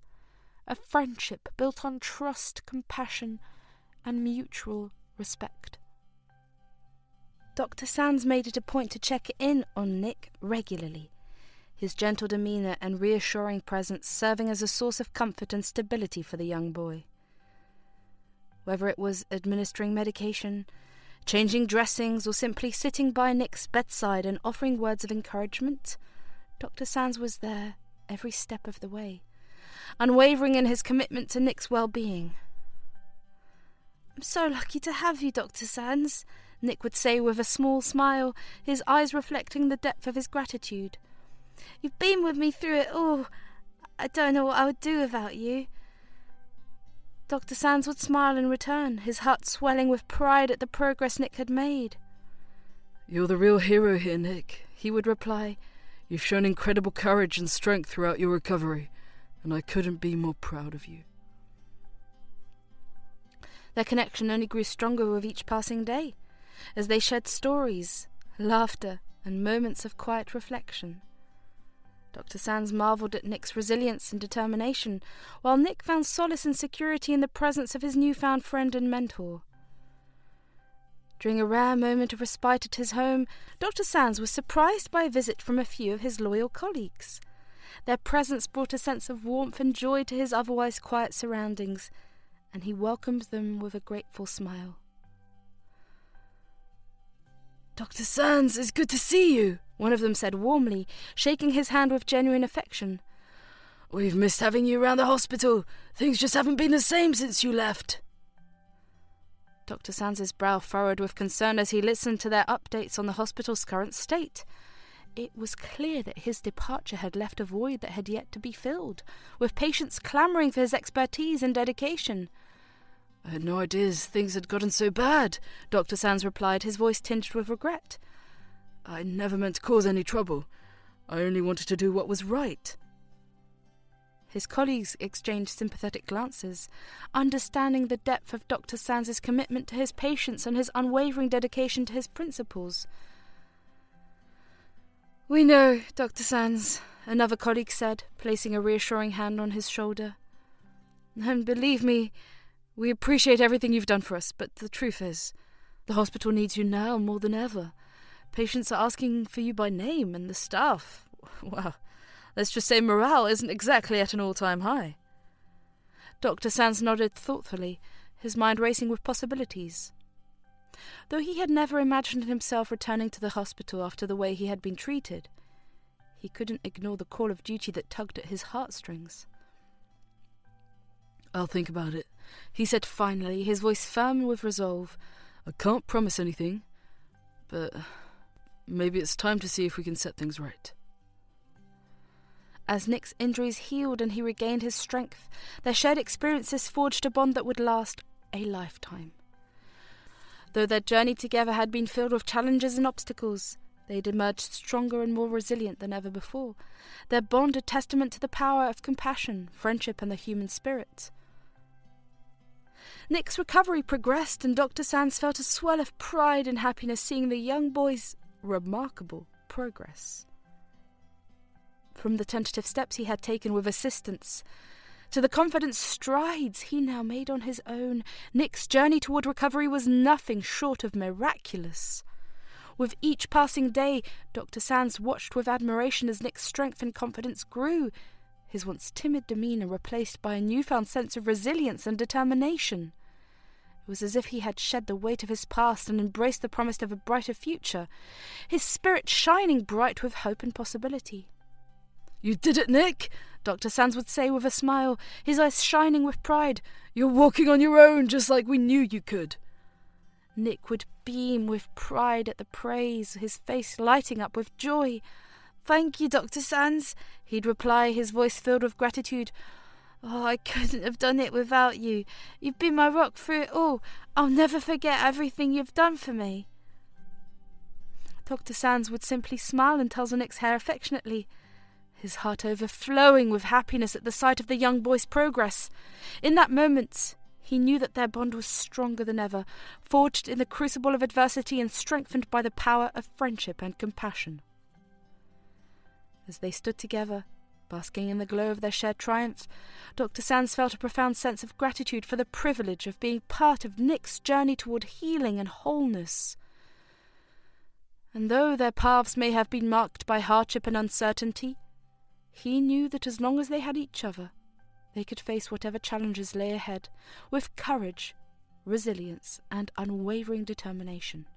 A friendship built on trust, compassion, and mutual respect. Dr. Sands made it a point to check in on Nick regularly, his gentle demeanour and reassuring presence serving as a source of comfort and stability for the young boy. Whether it was administering medication, changing dressings, or simply sitting by Nick's bedside and offering words of encouragement, Dr. Sands was there every step of the way, unwavering in his commitment to Nick's well-being. "I'm so lucky to have you, Dr. Sands," Nick would say with a small smile, his eyes reflecting the depth of his gratitude. "You've been with me through it all. I don't know what I would do without you." Dr. Sands would smile in return, his heart swelling with pride at the progress Nick had made. "You're the real hero here, Nick," he would reply. "You've shown incredible courage and strength throughout your recovery, and I couldn't be more proud of you." Their connection only grew stronger with each passing day, as they shared stories, laughter, and moments of quiet reflection. Dr. Sands marvelled at Nick's resilience and determination, while Nick found solace and security in the presence of his newfound friend and mentor. During a rare moment of respite at his home, Dr. Sands was surprised by a visit from a few of his loyal colleagues. Their presence brought a sense of warmth and joy to his otherwise quiet surroundings, and he welcomed them with a grateful smile. "Dr. Sands, it's good to see you," one of them said warmly, shaking his hand with genuine affection. "We've missed having you around the hospital. Things just haven't been the same since you left." Dr. Sands' brow furrowed with concern as he listened to their updates on the hospital's current state. It was clear that his departure had left a void that had yet to be filled, with patients clamouring for his expertise and dedication. "I had no idea things had gotten so bad," Dr. Sands replied, his voice tinged with regret. "I never meant to cause any trouble. I only wanted to do what was right." His colleagues exchanged sympathetic glances, understanding the depth of Dr. Sands' commitment to his patients and his unwavering dedication to his principles. "We know, Dr. Sands," another colleague said, placing a reassuring hand on his shoulder. "And believe me, we appreciate everything you've done for us, but the truth is, the hospital needs you now more than ever. Patients are asking for you by name, and the staff, well, let's just say morale isn't exactly at an all-time high." Dr. Sands nodded thoughtfully, his mind racing with possibilities. Though he had never imagined himself returning to the hospital after the way he had been treated, he couldn't ignore the call of duty that tugged at his heartstrings. "I'll think about it," he said finally, his voice firm with resolve. "I can't promise anything, but maybe it's time to see if we can set things right." As Nick's injuries healed and he regained his strength, their shared experiences forged a bond that would last a lifetime. Though their journey together had been filled with challenges and obstacles, they had emerged stronger and more resilient than ever before, their bond a testament to the power of compassion, friendship, and the human spirit. Nick's recovery progressed, and Dr. Sands felt a swell of pride and happiness seeing the young boy's remarkable progress. From the tentative steps he had taken with assistance, to the confident strides he now made on his own, Nick's journey toward recovery was nothing short of miraculous. With each passing day, Dr. Sands watched with admiration as Nick's strength and confidence grew, his once timid demeanour replaced by a newfound sense of resilience and determination. It It was as if he had shed the weight of his past and embraced the promise of a brighter future, his spirit shining bright with hope and possibility. "You did it, Nick," Dr. Sands would say with a smile, his eyes shining with pride. "You're walking on your own, just like we knew you could." Nick would beam with pride at the praise, his face lighting up with joy. "Thank you, Dr. Sands," he'd reply, his voice filled with gratitude. "Oh, I couldn't have done it without you. You've been my rock through it all. I'll never forget everything you've done for me." Dr. Sands would simply smile and tussle Nick's hair affectionately, his heart overflowing with happiness at the sight of the young boy's progress. In that moment, he knew that their bond was stronger than ever, forged in the crucible of adversity and strengthened by the power of friendship and compassion. As they stood together, basking in the glow of their shared triumph, Dr. Sands felt a profound sense of gratitude for the privilege of being part of Nick's journey toward healing and wholeness. And though their paths may have been marked by hardship and uncertainty, he knew that as long as they had each other, they could face whatever challenges lay ahead with courage, resilience, and unwavering determination.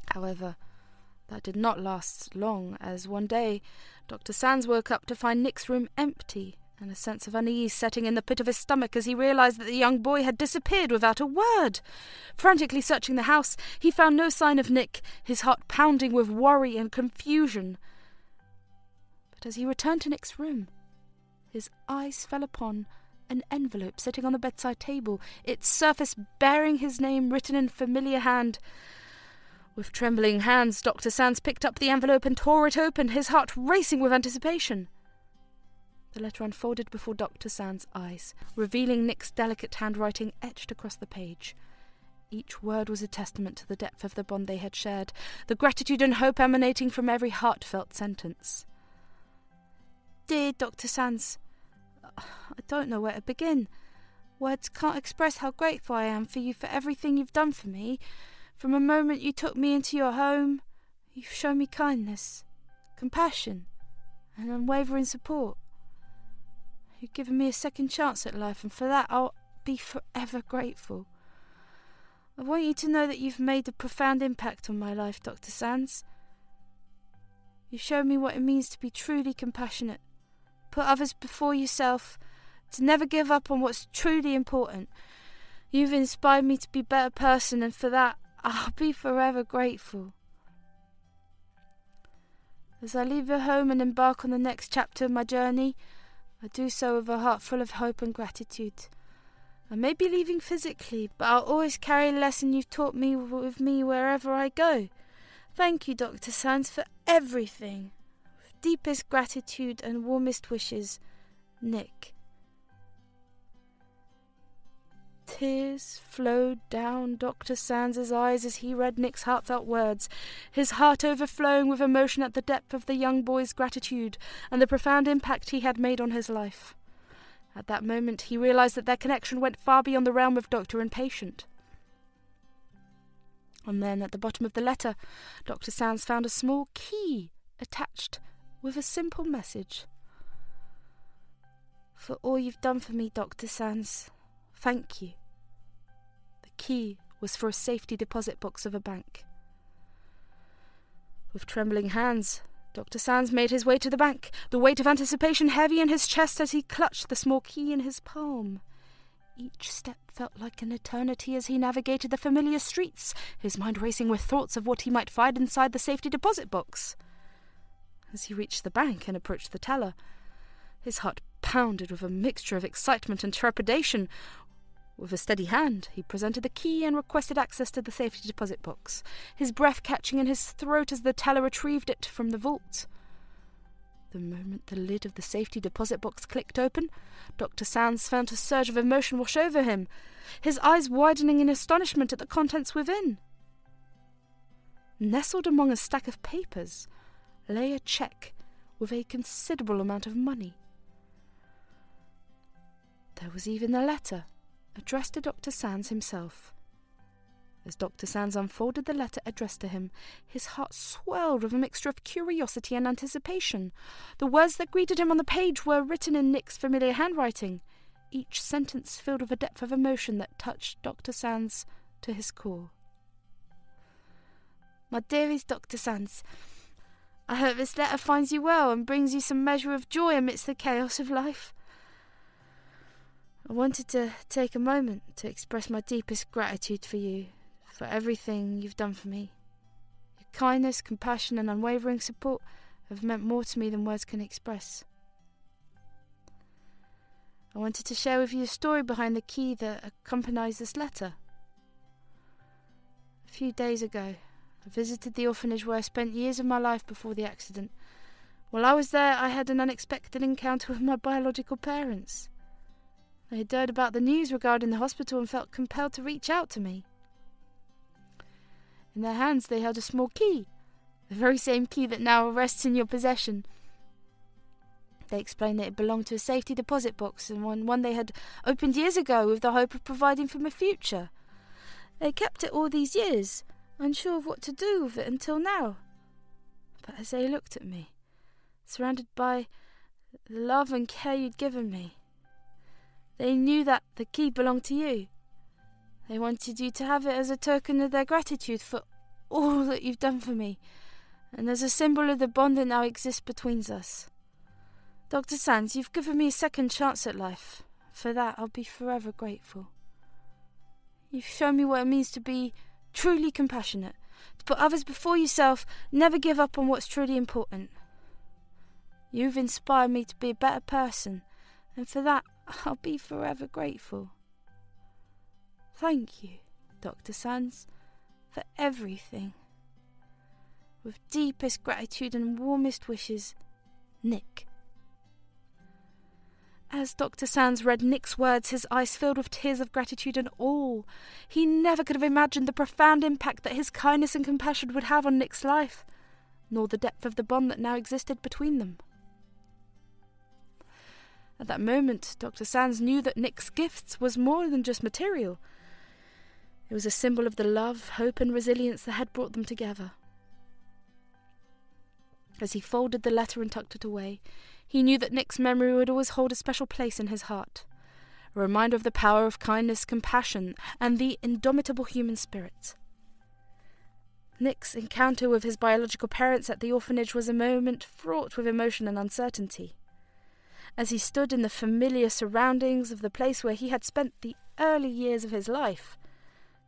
However, that did not last long, as one day Dr. Sands woke up to find Nick's room empty and a sense of unease setting in the pit of his stomach as he realized that the young boy had disappeared without a word. Frantically searching the house, he found no sign of Nick, his heart pounding with worry and confusion. But as he returned to Nick's room, his eyes fell upon an envelope sitting on the bedside table, its surface bearing his name written in familiar hand. With trembling hands, Dr. Sands picked up the envelope and tore it open, his heart racing with anticipation. The letter unfolded before Dr. Sands' eyes, revealing Nick's delicate handwriting etched across the page. Each word was a testament to the depth of the bond they had shared, the gratitude and hope emanating from every heartfelt sentence. "Dear Dr. Sands, I don't know where to begin. Words can't express how grateful I am for you for everything you've done for me. From the moment you took me into your home, you've shown me kindness, compassion, and unwavering support. You've given me a second chance at life, and for that I'll be forever grateful. I want you to know that you've made a profound impact on my life, Dr. Sands. You've shown me what it means to be truly compassionate, put others before yourself, to never give up on what's truly important. You've inspired me to be a better person, and for that I'll be forever grateful. As I leave your home and embark on the next chapter of my journey, I do so with a heart full of hope and gratitude. I may be leaving physically, but I'll always carry the lesson you've taught me with me wherever I go. Thank you, Dr. Sands, for everything. With deepest gratitude and warmest wishes, Nick." Tears flowed down Dr. Sands' eyes as he read Nick's heartfelt words, his heart overflowing with emotion at the depth of the young boy's gratitude and the profound impact he had made on his life. At that moment, he realized that their connection went far beyond the realm of doctor and patient. And then, at the bottom of the letter, Dr. Sands found a small key attached with a simple message. "For all you've done for me, Dr. Sands, thank you." The key was for a safety deposit box of a bank. With trembling hands, Dr. Sands made his way to the bank, the weight of anticipation heavy in his chest as he clutched the small key in his palm. Each step felt like an eternity as he navigated the familiar streets, his mind racing with thoughts of what he might find inside the safety deposit box. As he reached the bank and approached the teller, his heart pounded with a mixture of excitement and trepidation. With a steady hand, he presented the key and requested access to the safety deposit box, his breath catching in his throat as the teller retrieved it from the vault. The moment the lid of the safety deposit box clicked open, Dr. Sands felt a surge of emotion wash over him, his eyes widening in astonishment at the contents within. Nestled among a stack of papers lay a cheque with a considerable amount of money. There was even a letter addressed to Dr. Sands himself. As Dr. Sands unfolded the letter addressed to him, his heart swelled with a mixture of curiosity and anticipation. The words that greeted him on the page were written in Nick's familiar handwriting. each sentence filled with a depth of emotion that touched Dr. Sands to his core. My dearest Dr. Sands, I hope this letter finds you well and brings you some measure of joy amidst the chaos of life. I wanted to take a moment to express my deepest gratitude for you, for everything you've done for me. Your kindness, compassion and unwavering support have meant more to me than words can express. I wanted to share with you a story behind the key that accompanies this letter. A few days ago, I visited the orphanage where I spent years of my life before the accident. While I was there, I had an unexpected encounter with my biological parents. They had heard about the news regarding the hospital and felt compelled to reach out to me. In their hands they held a small key, the very same key that now rests in your possession. They explained that it belonged to a safety deposit box and one they had opened years ago with the hope of providing for my future. They kept it all these years, unsure of what to do with it until now. But as they looked at me, surrounded by the love and care you'd given me, they knew that the key belonged to you. They wanted you to have it as a token of their gratitude for all that you've done for me, and as a symbol of the bond that now exists between us. Dr. Sands, you've given me a second chance at life. For that, I'll be forever grateful. You've shown me what it means to be truly compassionate, to put others before yourself, never give up on what's truly important. You've inspired me to be a better person, and for that, I'll be forever grateful. Thank you, Dr. Sands, for everything. With deepest gratitude and warmest wishes, Nick. As Dr. Sands read Nick's words, his eyes filled with tears of gratitude and awe. He never could have imagined the profound impact that his kindness and compassion would have on Nick's life, nor the depth of the bond that now existed between them. At that moment, Dr. Sands knew that Nick's gifts was more than just material. It was a symbol of the love, hope and resilience that had brought them together. As he folded the letter and tucked it away, he knew that Nick's memory would always hold a special place in his heart, a reminder of the power of kindness, compassion, and the indomitable human spirit. Nick's encounter with his biological parents at the orphanage was a moment fraught with emotion and uncertainty. As he stood in the familiar surroundings of the place where he had spent the early years of his life,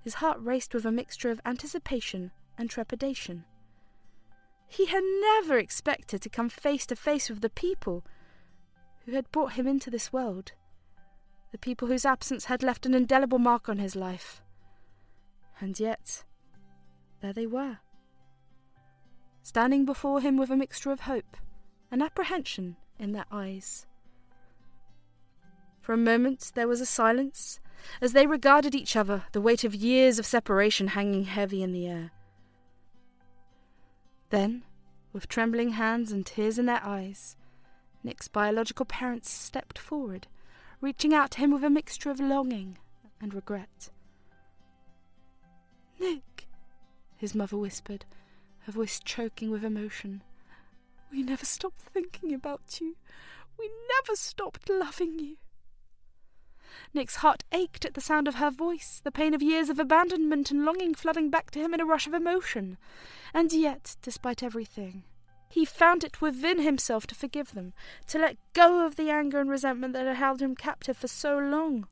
his heart raced with a mixture of anticipation and trepidation. He had never expected to come face to face with the people who had brought him into this world, the people whose absence had left an indelible mark on his life. And yet, there they were, standing before him with a mixture of hope and apprehension in their eyes. For a moment there was a silence, as they regarded each other, the weight of years of separation hanging heavy in the air. Then, with trembling hands and tears in their eyes, Nick's biological parents stepped forward, reaching out to him with a mixture of longing and regret. "Nick," his mother whispered, her voice choking with emotion, "we never stopped thinking about you. We never stopped loving you." Nick's heart ached at the sound of her voice, the pain of years of abandonment and longing flooding back to him in a rush of emotion. And yet, despite everything, he found it within himself to forgive them, to let go of the anger and resentment that had held him captive for so long.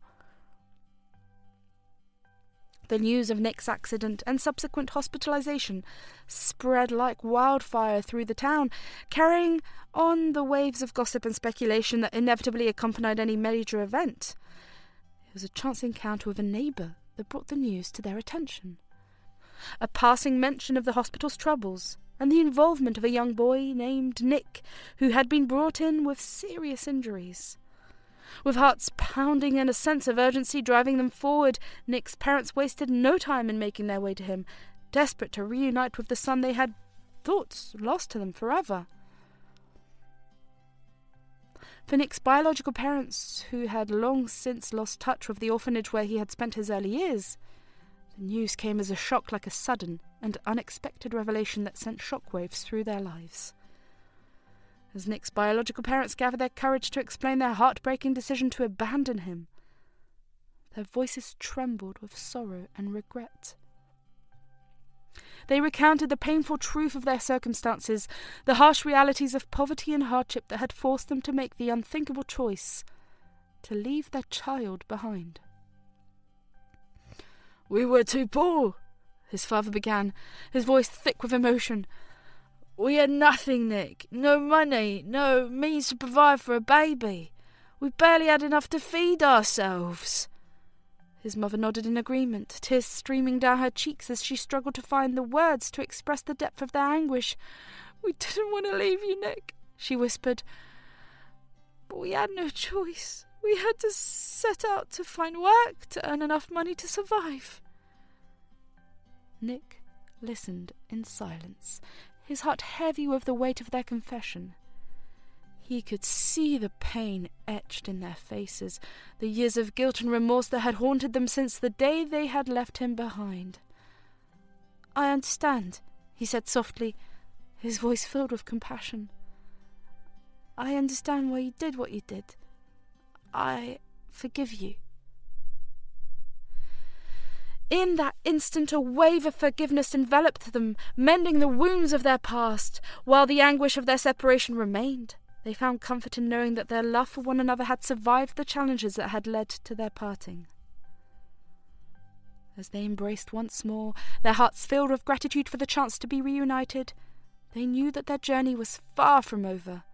The news of Nick's accident and subsequent hospitalization spread like wildfire through the town, carrying on the waves of gossip and speculation that inevitably accompanied any major event. It was a chance encounter with a neighbour that brought the news to their attention. A passing mention of the hospital's troubles, and the involvement of a young boy named Nick, who had been brought in with serious injuries. With hearts pounding and a sense of urgency driving them forward, Nick's parents wasted no time in making their way to him, desperate to reunite with the son they had thought lost to them forever. For Nick's biological parents, who had long since lost touch with the orphanage where he had spent his early years, the news came as a shock, like a sudden and unexpected revelation that sent shockwaves through their lives. as Nick's biological parents gathered their courage to explain their heartbreaking decision to abandon him. Their voices trembled with sorrow and regret. They recounted the painful truth of their circumstances, the harsh realities of poverty and hardship that had forced them to make the unthinkable choice to leave their child behind. "We were too poor," his father began, his voice thick with emotion. "We had nothing, Nick. No money, no means to provide for a baby. We barely had enough to feed ourselves." His mother nodded in agreement, tears streaming down her cheeks as she struggled to find the words to express the depth of their anguish. "We didn't want to leave you, Nick," she whispered. "But we had no choice. We had to set out to find work to earn enough money to survive." Nick listened in silence, his heart heavy with the weight of their confession. He could see the pain etched in their faces, the years of guilt and remorse that had haunted them since the day they had left him behind. "I understand," he said softly, his voice filled with compassion. "I understand why you did what you did. I forgive you." In that instant, a wave of forgiveness enveloped them, mending the wounds of their past, while the anguish of their separation remained. They found comfort in knowing that their love for one another had survived the challenges that had led to their parting. As they embraced once more, their hearts filled with gratitude for the chance to be reunited, they knew that their journey was far from over.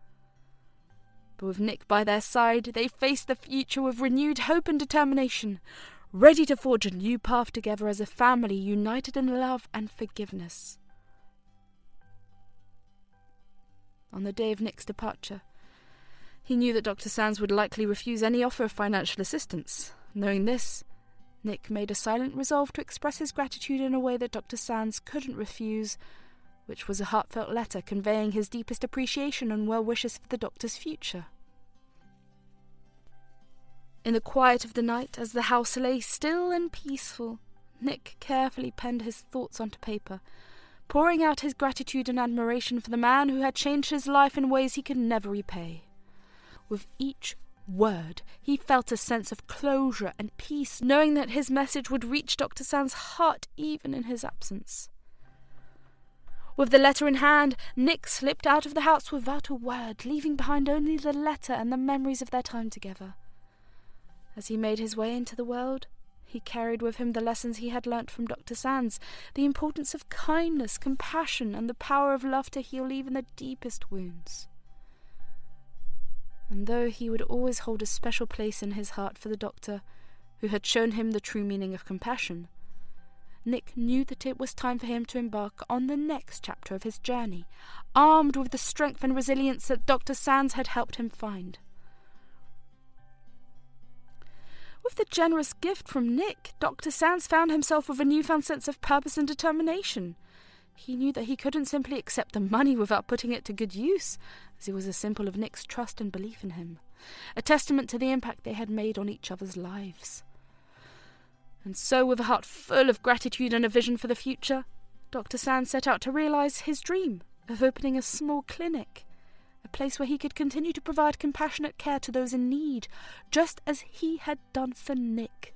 But with Nick by their side, they faced the future with renewed hope and determination, ready to forge a new path together as a family united in love and forgiveness. On the day of Nick's departure, he knew that Dr. Sands would likely refuse any offer of financial assistance. Knowing this, Nick made a silent resolve to express his gratitude in a way that Dr. Sands couldn't refuse, which was a heartfelt letter conveying his deepest appreciation and well wishes for the doctor's future. In the quiet of the night, as the house lay still and peaceful, Nick carefully penned his thoughts onto paper, pouring out his gratitude and admiration for the man who had changed his life in ways he could never repay. With each word, he felt a sense of closure and peace, knowing that his message would reach Dr. Sands' heart even in his absence. With the letter in hand, Nick slipped out of the house without a word, leaving behind only the letter and the memories of their time together. As he made his way into the world, he carried with him the lessons he had learnt from Dr. Sands, the importance of kindness, compassion, and the power of love to heal even the deepest wounds. And though he would always hold a special place in his heart for the doctor, who had shown him the true meaning of compassion, Nick knew that it was time for him to embark on the next chapter of his journey, armed with the strength and resilience that Dr. Sands had helped him find. With the generous gift from Nick, Dr. Sands found himself with a newfound sense of purpose and determination. He knew that he couldn't simply accept the money without putting it to good use, as it was a symbol of Nick's trust and belief in him, a testament to the impact they had made on each other's lives. And so, with a heart full of gratitude and a vision for the future, Dr. Sands set out to realise his dream of opening a small clinic, a place where he could continue to provide compassionate care to those in need, just as he had done for Nick.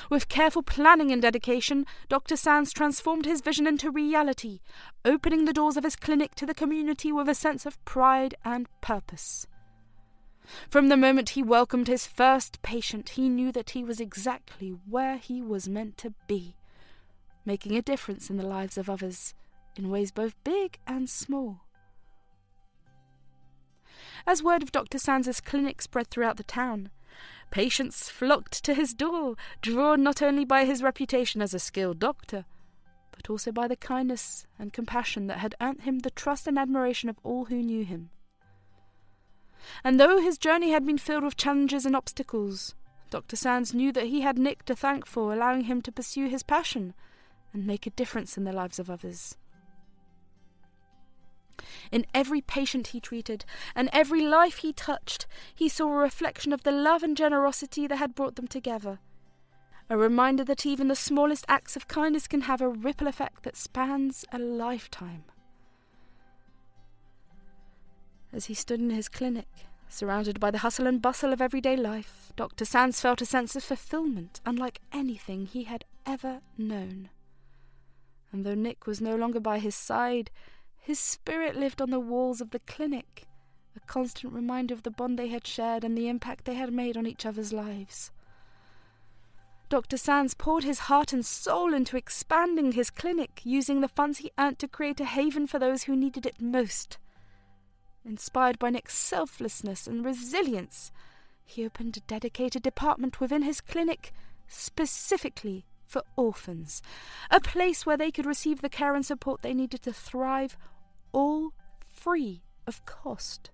With careful planning and dedication, Dr. Sands transformed his vision into reality, opening the doors of his clinic to the community with a sense of pride and purpose. From the moment he welcomed his first patient, he knew that he was exactly where he was meant to be, making a difference in the lives of others, in ways both big and small. As word of Dr. Sands' clinic spread throughout the town, patients flocked to his door, drawn not only by his reputation as a skilled doctor, but also by the kindness and compassion that had earned him the trust and admiration of all who knew him. And though his journey had been filled with challenges and obstacles, Dr. Sands knew that he had Nick to thank for allowing him to pursue his passion and make a difference in the lives of others. In every patient he treated, and every life he touched, he saw a reflection of the love and generosity that had brought them together. A reminder that even the smallest acts of kindness can have a ripple effect that spans a lifetime. As he stood in his clinic, surrounded by the hustle and bustle of everyday life, Dr. Sands felt a sense of fulfillment unlike anything he had ever known. And though Nick was no longer by his side, his spirit lived on the walls of the clinic, a constant reminder of the bond they had shared and the impact they had made on each other's lives. Dr. Sands poured his heart and soul into expanding his clinic, using the funds he earned to create a haven for those who needed it most. Inspired by Nick's selflessness and resilience, he opened a dedicated department within his clinic specifically for orphans, a place where they could receive the care and support they needed to thrive, all free of cost.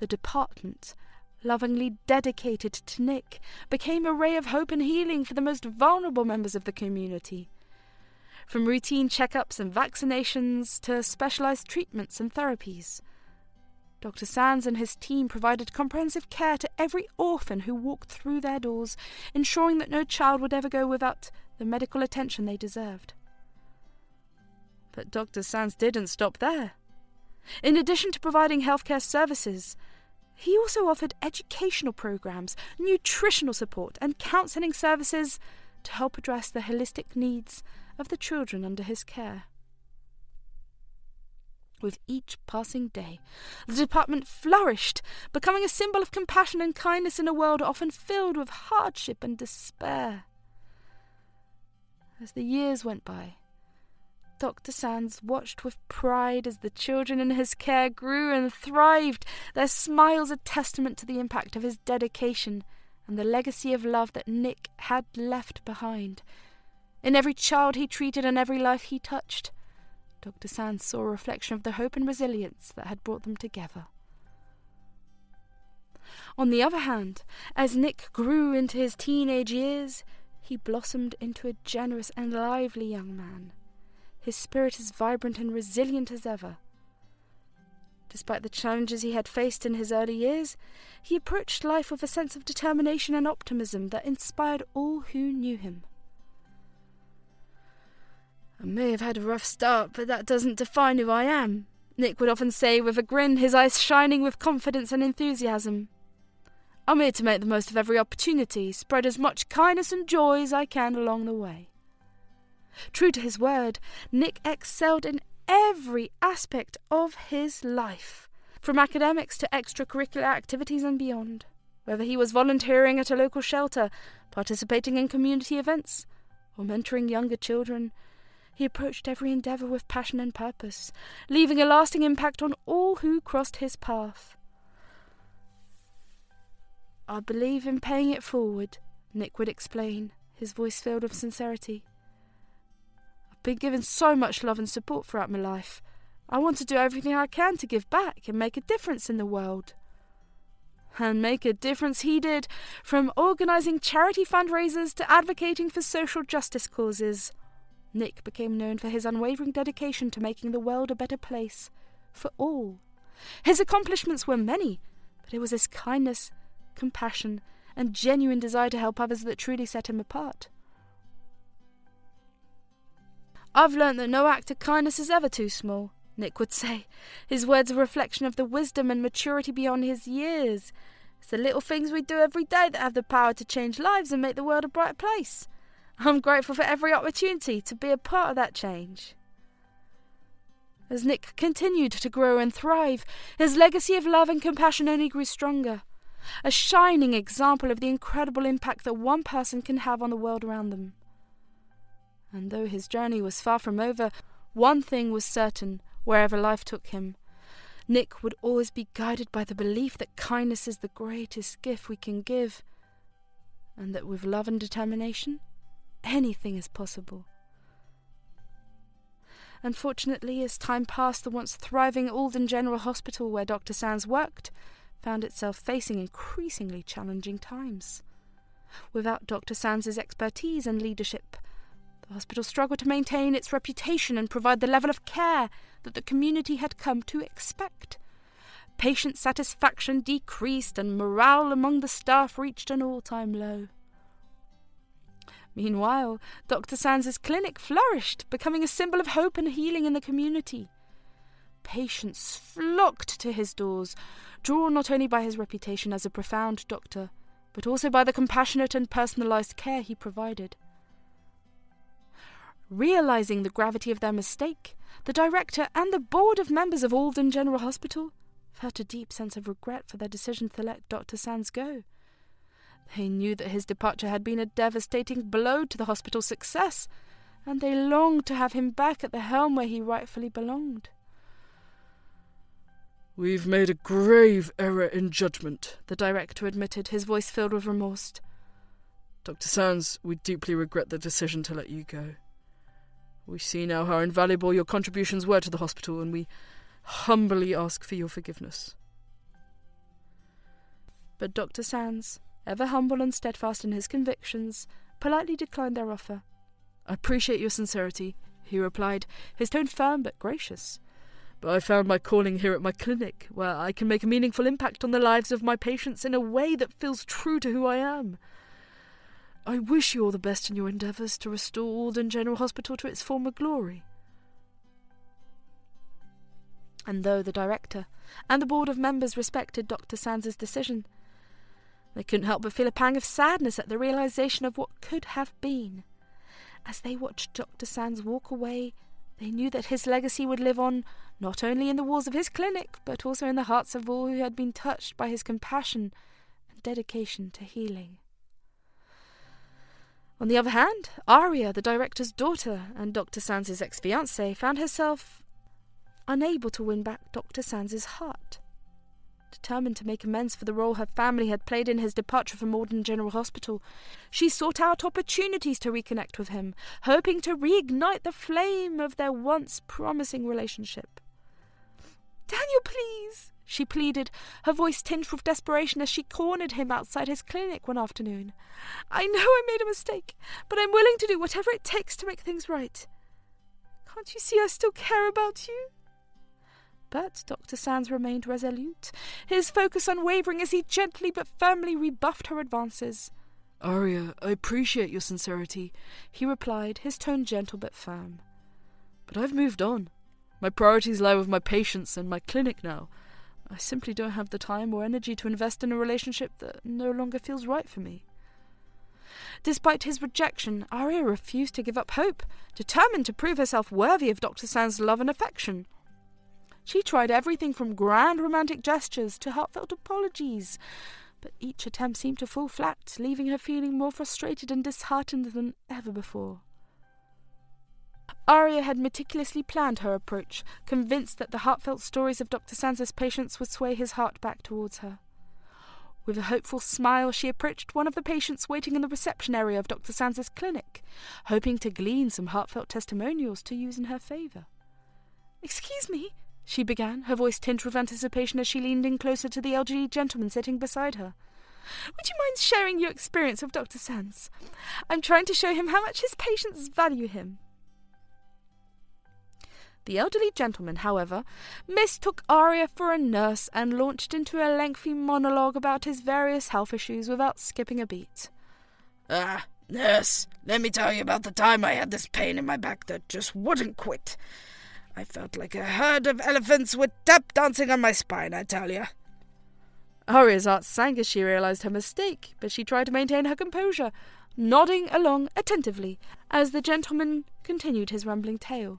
The department, lovingly dedicated to Nick, became a ray of hope and healing for the most vulnerable members of the community. From routine checkups and vaccinations to specialized treatments and therapies, Dr. Sands and his team provided comprehensive care to every orphan who walked through their doors, ensuring that no child would ever go without the medical attention they deserved. But Dr. Sands didn't stop there. In addition to providing healthcare services, he also offered educational programs, nutritional support, and counselling services to help address the holistic needs of the children under his care. With each passing day, the department flourished, becoming a symbol of compassion and kindness in a world often filled with hardship and despair. As the years went by, Dr. Sands watched with pride as the children in his care grew and thrived, their smiles a testament to the impact of his dedication and the legacy of love that Nick had left behind. In every child he treated and every life he touched, Dr. Sands saw a reflection of the hope and resilience that had brought them together. On the other hand, as Nick grew into his teenage years, he blossomed into a generous and lively young man, his spirit as vibrant and resilient as ever. Despite the challenges he had faced in his early years, he approached life with a sense of determination and optimism that inspired all who knew him. "I may have had a rough start, but that doesn't define who I am," Nick would often say with a grin, his eyes shining with confidence and enthusiasm. "I'm here to make the most of every opportunity, spread as much kindness and joy as I can along the way." True to his word, Nick excelled in every aspect of his life, from academics to extracurricular activities and beyond. Whether he was volunteering at a local shelter, participating in community events, or mentoring younger children, he approached every endeavour with passion and purpose, leaving a lasting impact on all who crossed his path. "I believe in paying it forward," Nick would explain, his voice filled with sincerity. "I've been given so much love and support throughout my life. I want to do everything I can to give back and make a difference in the world." And make a difference he did, from organising charity fundraisers to advocating for social justice causes. Nick became known for his unwavering dedication to making the world a better place for all. His accomplishments were many, but it was his kindness, compassion, and genuine desire to help others that truly set him apart. "I've learnt that no act of kindness is ever too small," Nick would say, his words a reflection of the wisdom and maturity beyond his years. "It's the little things we do every day that have the power to change lives and make the world a brighter place. I'm grateful for every opportunity to be a part of that change." As Nick continued to grow and thrive, his legacy of love and compassion only grew stronger, a shining example of the incredible impact that one person can have on the world around them. And though his journey was far from over, one thing was certain wherever life took him. Nick would always be guided by the belief that kindness is the greatest gift we can give, and that with love and determination, anything is possible. Unfortunately, as time passed, the once thriving Alden General Hospital where Dr. Sands worked found itself facing increasingly challenging times. Without Dr. Sands' expertise and leadership, the hospital struggled to maintain its reputation and provide the level of care that the community had come to expect. Patient satisfaction decreased and morale among the staff reached an all-time low. Meanwhile, Dr. Sands' clinic flourished, becoming a symbol of hope and healing in the community. Patients flocked to his doors, drawn not only by his reputation as a profound doctor, but also by the compassionate and personalised care he provided. Realising the gravity of their mistake, the director and the board of members of Alden General Hospital felt a deep sense of regret for their decision to let Dr. Sands go. They knew that his departure had been a devastating blow to the hospital's success, and they longed to have him back at the helm where he rightfully belonged. "We've made a grave error in judgment," the director admitted, his voice filled with remorse. "Dr. Sands, we deeply regret the decision to let you go. We see now how invaluable your contributions were to the hospital, and we humbly ask for your forgiveness." But Dr. Sands, ever humble and steadfast in his convictions, politely declined their offer. "I appreciate your sincerity," he replied, his tone firm but gracious. "But I found my calling here at my clinic, where I can make a meaningful impact on the lives of my patients in a way that feels true to who I am. I wish you all the best in your endeavours to restore Alden General Hospital to its former glory." And though the director and the board of members respected Dr. Sands' decision, they couldn't help but feel a pang of sadness at the realisation of what could have been. As they watched Dr. Sands walk away, they knew that his legacy would live on not only in the walls of his clinic, but also in the hearts of all who had been touched by his compassion and dedication to healing. On the other hand, Aria, the director's daughter and Dr. Sands' ex-fiancée, found herself unable to win back Dr. Sands' heart. Determined to make amends for the role her family had played in his departure from Alden General Hospital, she sought out opportunities to reconnect with him, hoping to reignite the flame of their once promising relationship. "Daniel, please," she pleaded, her voice tinged with desperation as she cornered him outside his clinic one afternoon. "I know I made a mistake, but I'm willing to do whatever it takes to make things right. Can't you see I still care about you?" But Dr. Sands remained resolute, his focus unwavering as he gently but firmly rebuffed her advances. "Aria, I appreciate your sincerity," he replied, his tone gentle but firm. "But I've moved on. My priorities lie with my patients and my clinic now. I simply don't have the time or energy to invest in a relationship that no longer feels right for me." Despite his rejection, Aria refused to give up hope, determined to prove herself worthy of Dr. Sands' love and affection. She tried everything from grand romantic gestures to heartfelt apologies, but each attempt seemed to fall flat, leaving her feeling more frustrated and disheartened than ever before. Aria had meticulously planned her approach, convinced that the heartfelt stories of Dr. Sands' patients would sway his heart back towards her. With a hopeful smile, she approached one of the patients waiting in the reception area of Dr. Sands' clinic, hoping to glean some heartfelt testimonials to use in her favour. "Excuse me," she began, her voice tinged with anticipation as she leaned in closer to the elderly gentleman sitting beside her. "Would you mind sharing your experience with Dr. Sands? I'm trying to show him how much his patients value him." The elderly gentleman, however, mistook Aria for a nurse and launched into a lengthy monologue about his various health issues without skipping a beat. Nurse, let me tell you about the time I had this pain in my back that just wouldn't quit. I felt like a herd of elephants with tap dancing on my spine, I tell you." Aria's heart sank as she realised her mistake, but she tried to maintain her composure, nodding along attentively as the gentleman continued his rambling tale.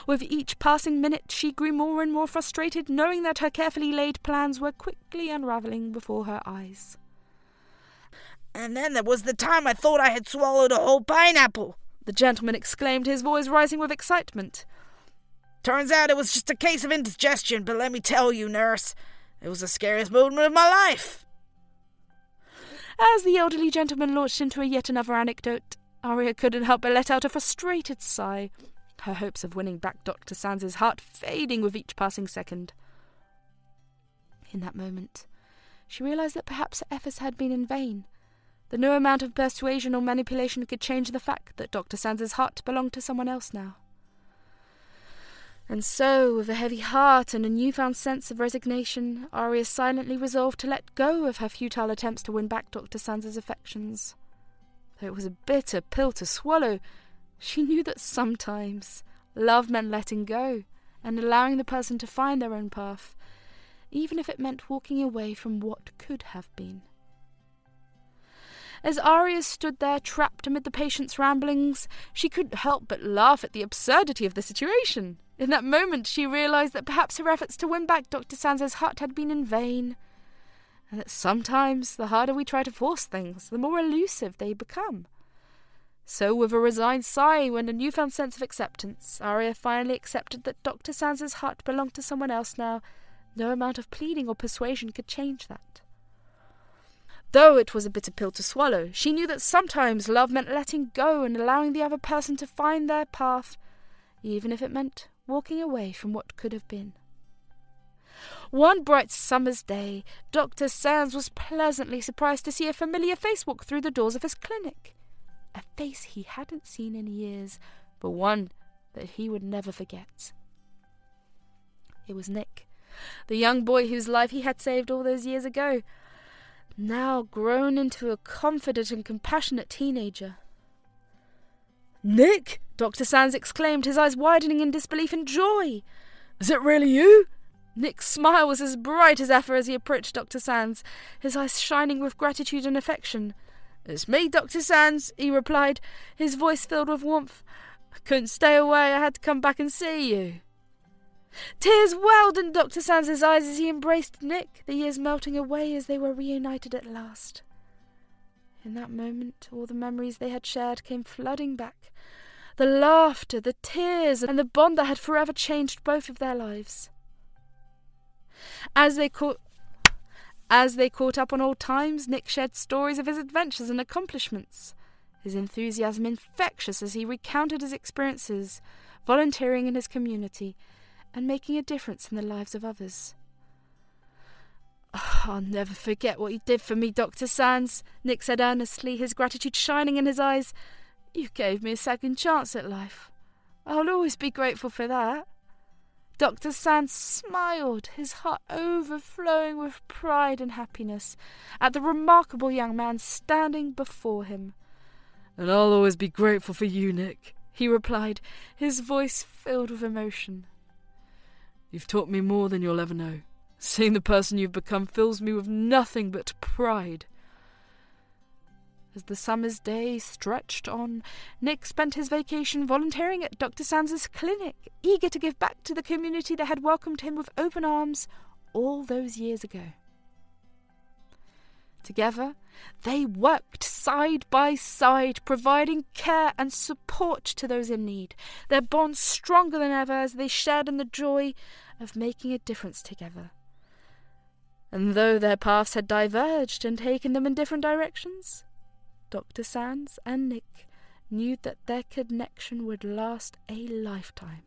With each passing minute, she grew more and more frustrated, knowing that her carefully laid plans were quickly unravelling before her eyes. "And then there was the time I thought I had swallowed a whole pineapple," the gentleman exclaimed, his voice rising with excitement. "Turns out it was just a case of indigestion, but let me tell you, nurse, it was the scariest moment of my life." As the elderly gentleman launched into yet another anecdote, Aria couldn't help but let out a frustrated sigh, her hopes of winning back Dr. Sands' heart fading with each passing second. In that moment, she realised that perhaps her efforts had been in vain, that no amount of persuasion or manipulation could change the fact that Dr. Sands' heart belonged to someone else now. And so, with a heavy heart and a newfound sense of resignation, Aria silently resolved to let go of her futile attempts to win back Dr. Sands' affections. Though it was a bitter pill to swallow, she knew that sometimes love meant letting go, and allowing the person to find their own path, even if it meant walking away from what could have been. As Arya stood there, trapped amid the patient's ramblings, she couldn't help but laugh at the absurdity of the situation. In that moment, she realised that perhaps her efforts to win back Dr. Sands' heart had been in vain, and that sometimes the harder we try to force things, the more elusive they become. So, with a resigned sigh and a newfound sense of acceptance, Arya finally accepted that Dr. Sands' heart belonged to someone else now. No amount of pleading or persuasion could change that. Though it was a bitter pill to swallow, she knew that sometimes love meant letting go and allowing the other person to find their path, even if it meant walking away from what could have been. One bright summer's day, Dr. Sands was pleasantly surprised to see a familiar face walk through the doors of his clinic. A face he hadn't seen in years, but one that he would never forget. It was Nick, the young boy whose life he had saved all those years ago, now grown into a confident and compassionate teenager. "Nick!" Dr. Sands exclaimed, his eyes widening in disbelief and joy. "Is it really you?" Nick's smile was as bright as ever as he approached Dr. Sands, his eyes shining with gratitude and affection. "It's me, Dr. Sands," he replied, his voice filled with warmth. "I couldn't stay away, I had to come back and see you." Tears welled in Dr. Sands' eyes as he embraced Nick, the years melting away as they were reunited at last. In that moment, all the memories they had shared came flooding back. The laughter, the tears, and the bond that had forever changed both of their lives. As they caught up on old times, Nick shared stories of his adventures and accomplishments, his enthusiasm infectious as he recounted his experiences, volunteering in his community, and making a difference in the lives of others. "Oh, I'll never forget what you did for me, Dr. Sands," Nick said earnestly, his gratitude shining in his eyes. "You gave me a second chance at life. I'll always be grateful for that." Dr. Sands smiled, his heart overflowing with pride and happiness at the remarkable young man standing before him. "And I'll always be grateful for you, Nick," he replied, his voice filled with emotion. "You've taught me more than you'll ever know. Seeing the person you've become fills me with nothing but pride." As the summer's day stretched on, Nick spent his vacation volunteering at Dr. Sands' clinic, eager to give back to the community that had welcomed him with open arms all those years ago. Together, they worked side by side, providing care and support to those in need, their bond stronger than ever as they shared in the joy of making a difference together. And though their paths had diverged and taken them in different directions, Dr. Sands and Nick knew that their connection would last a lifetime.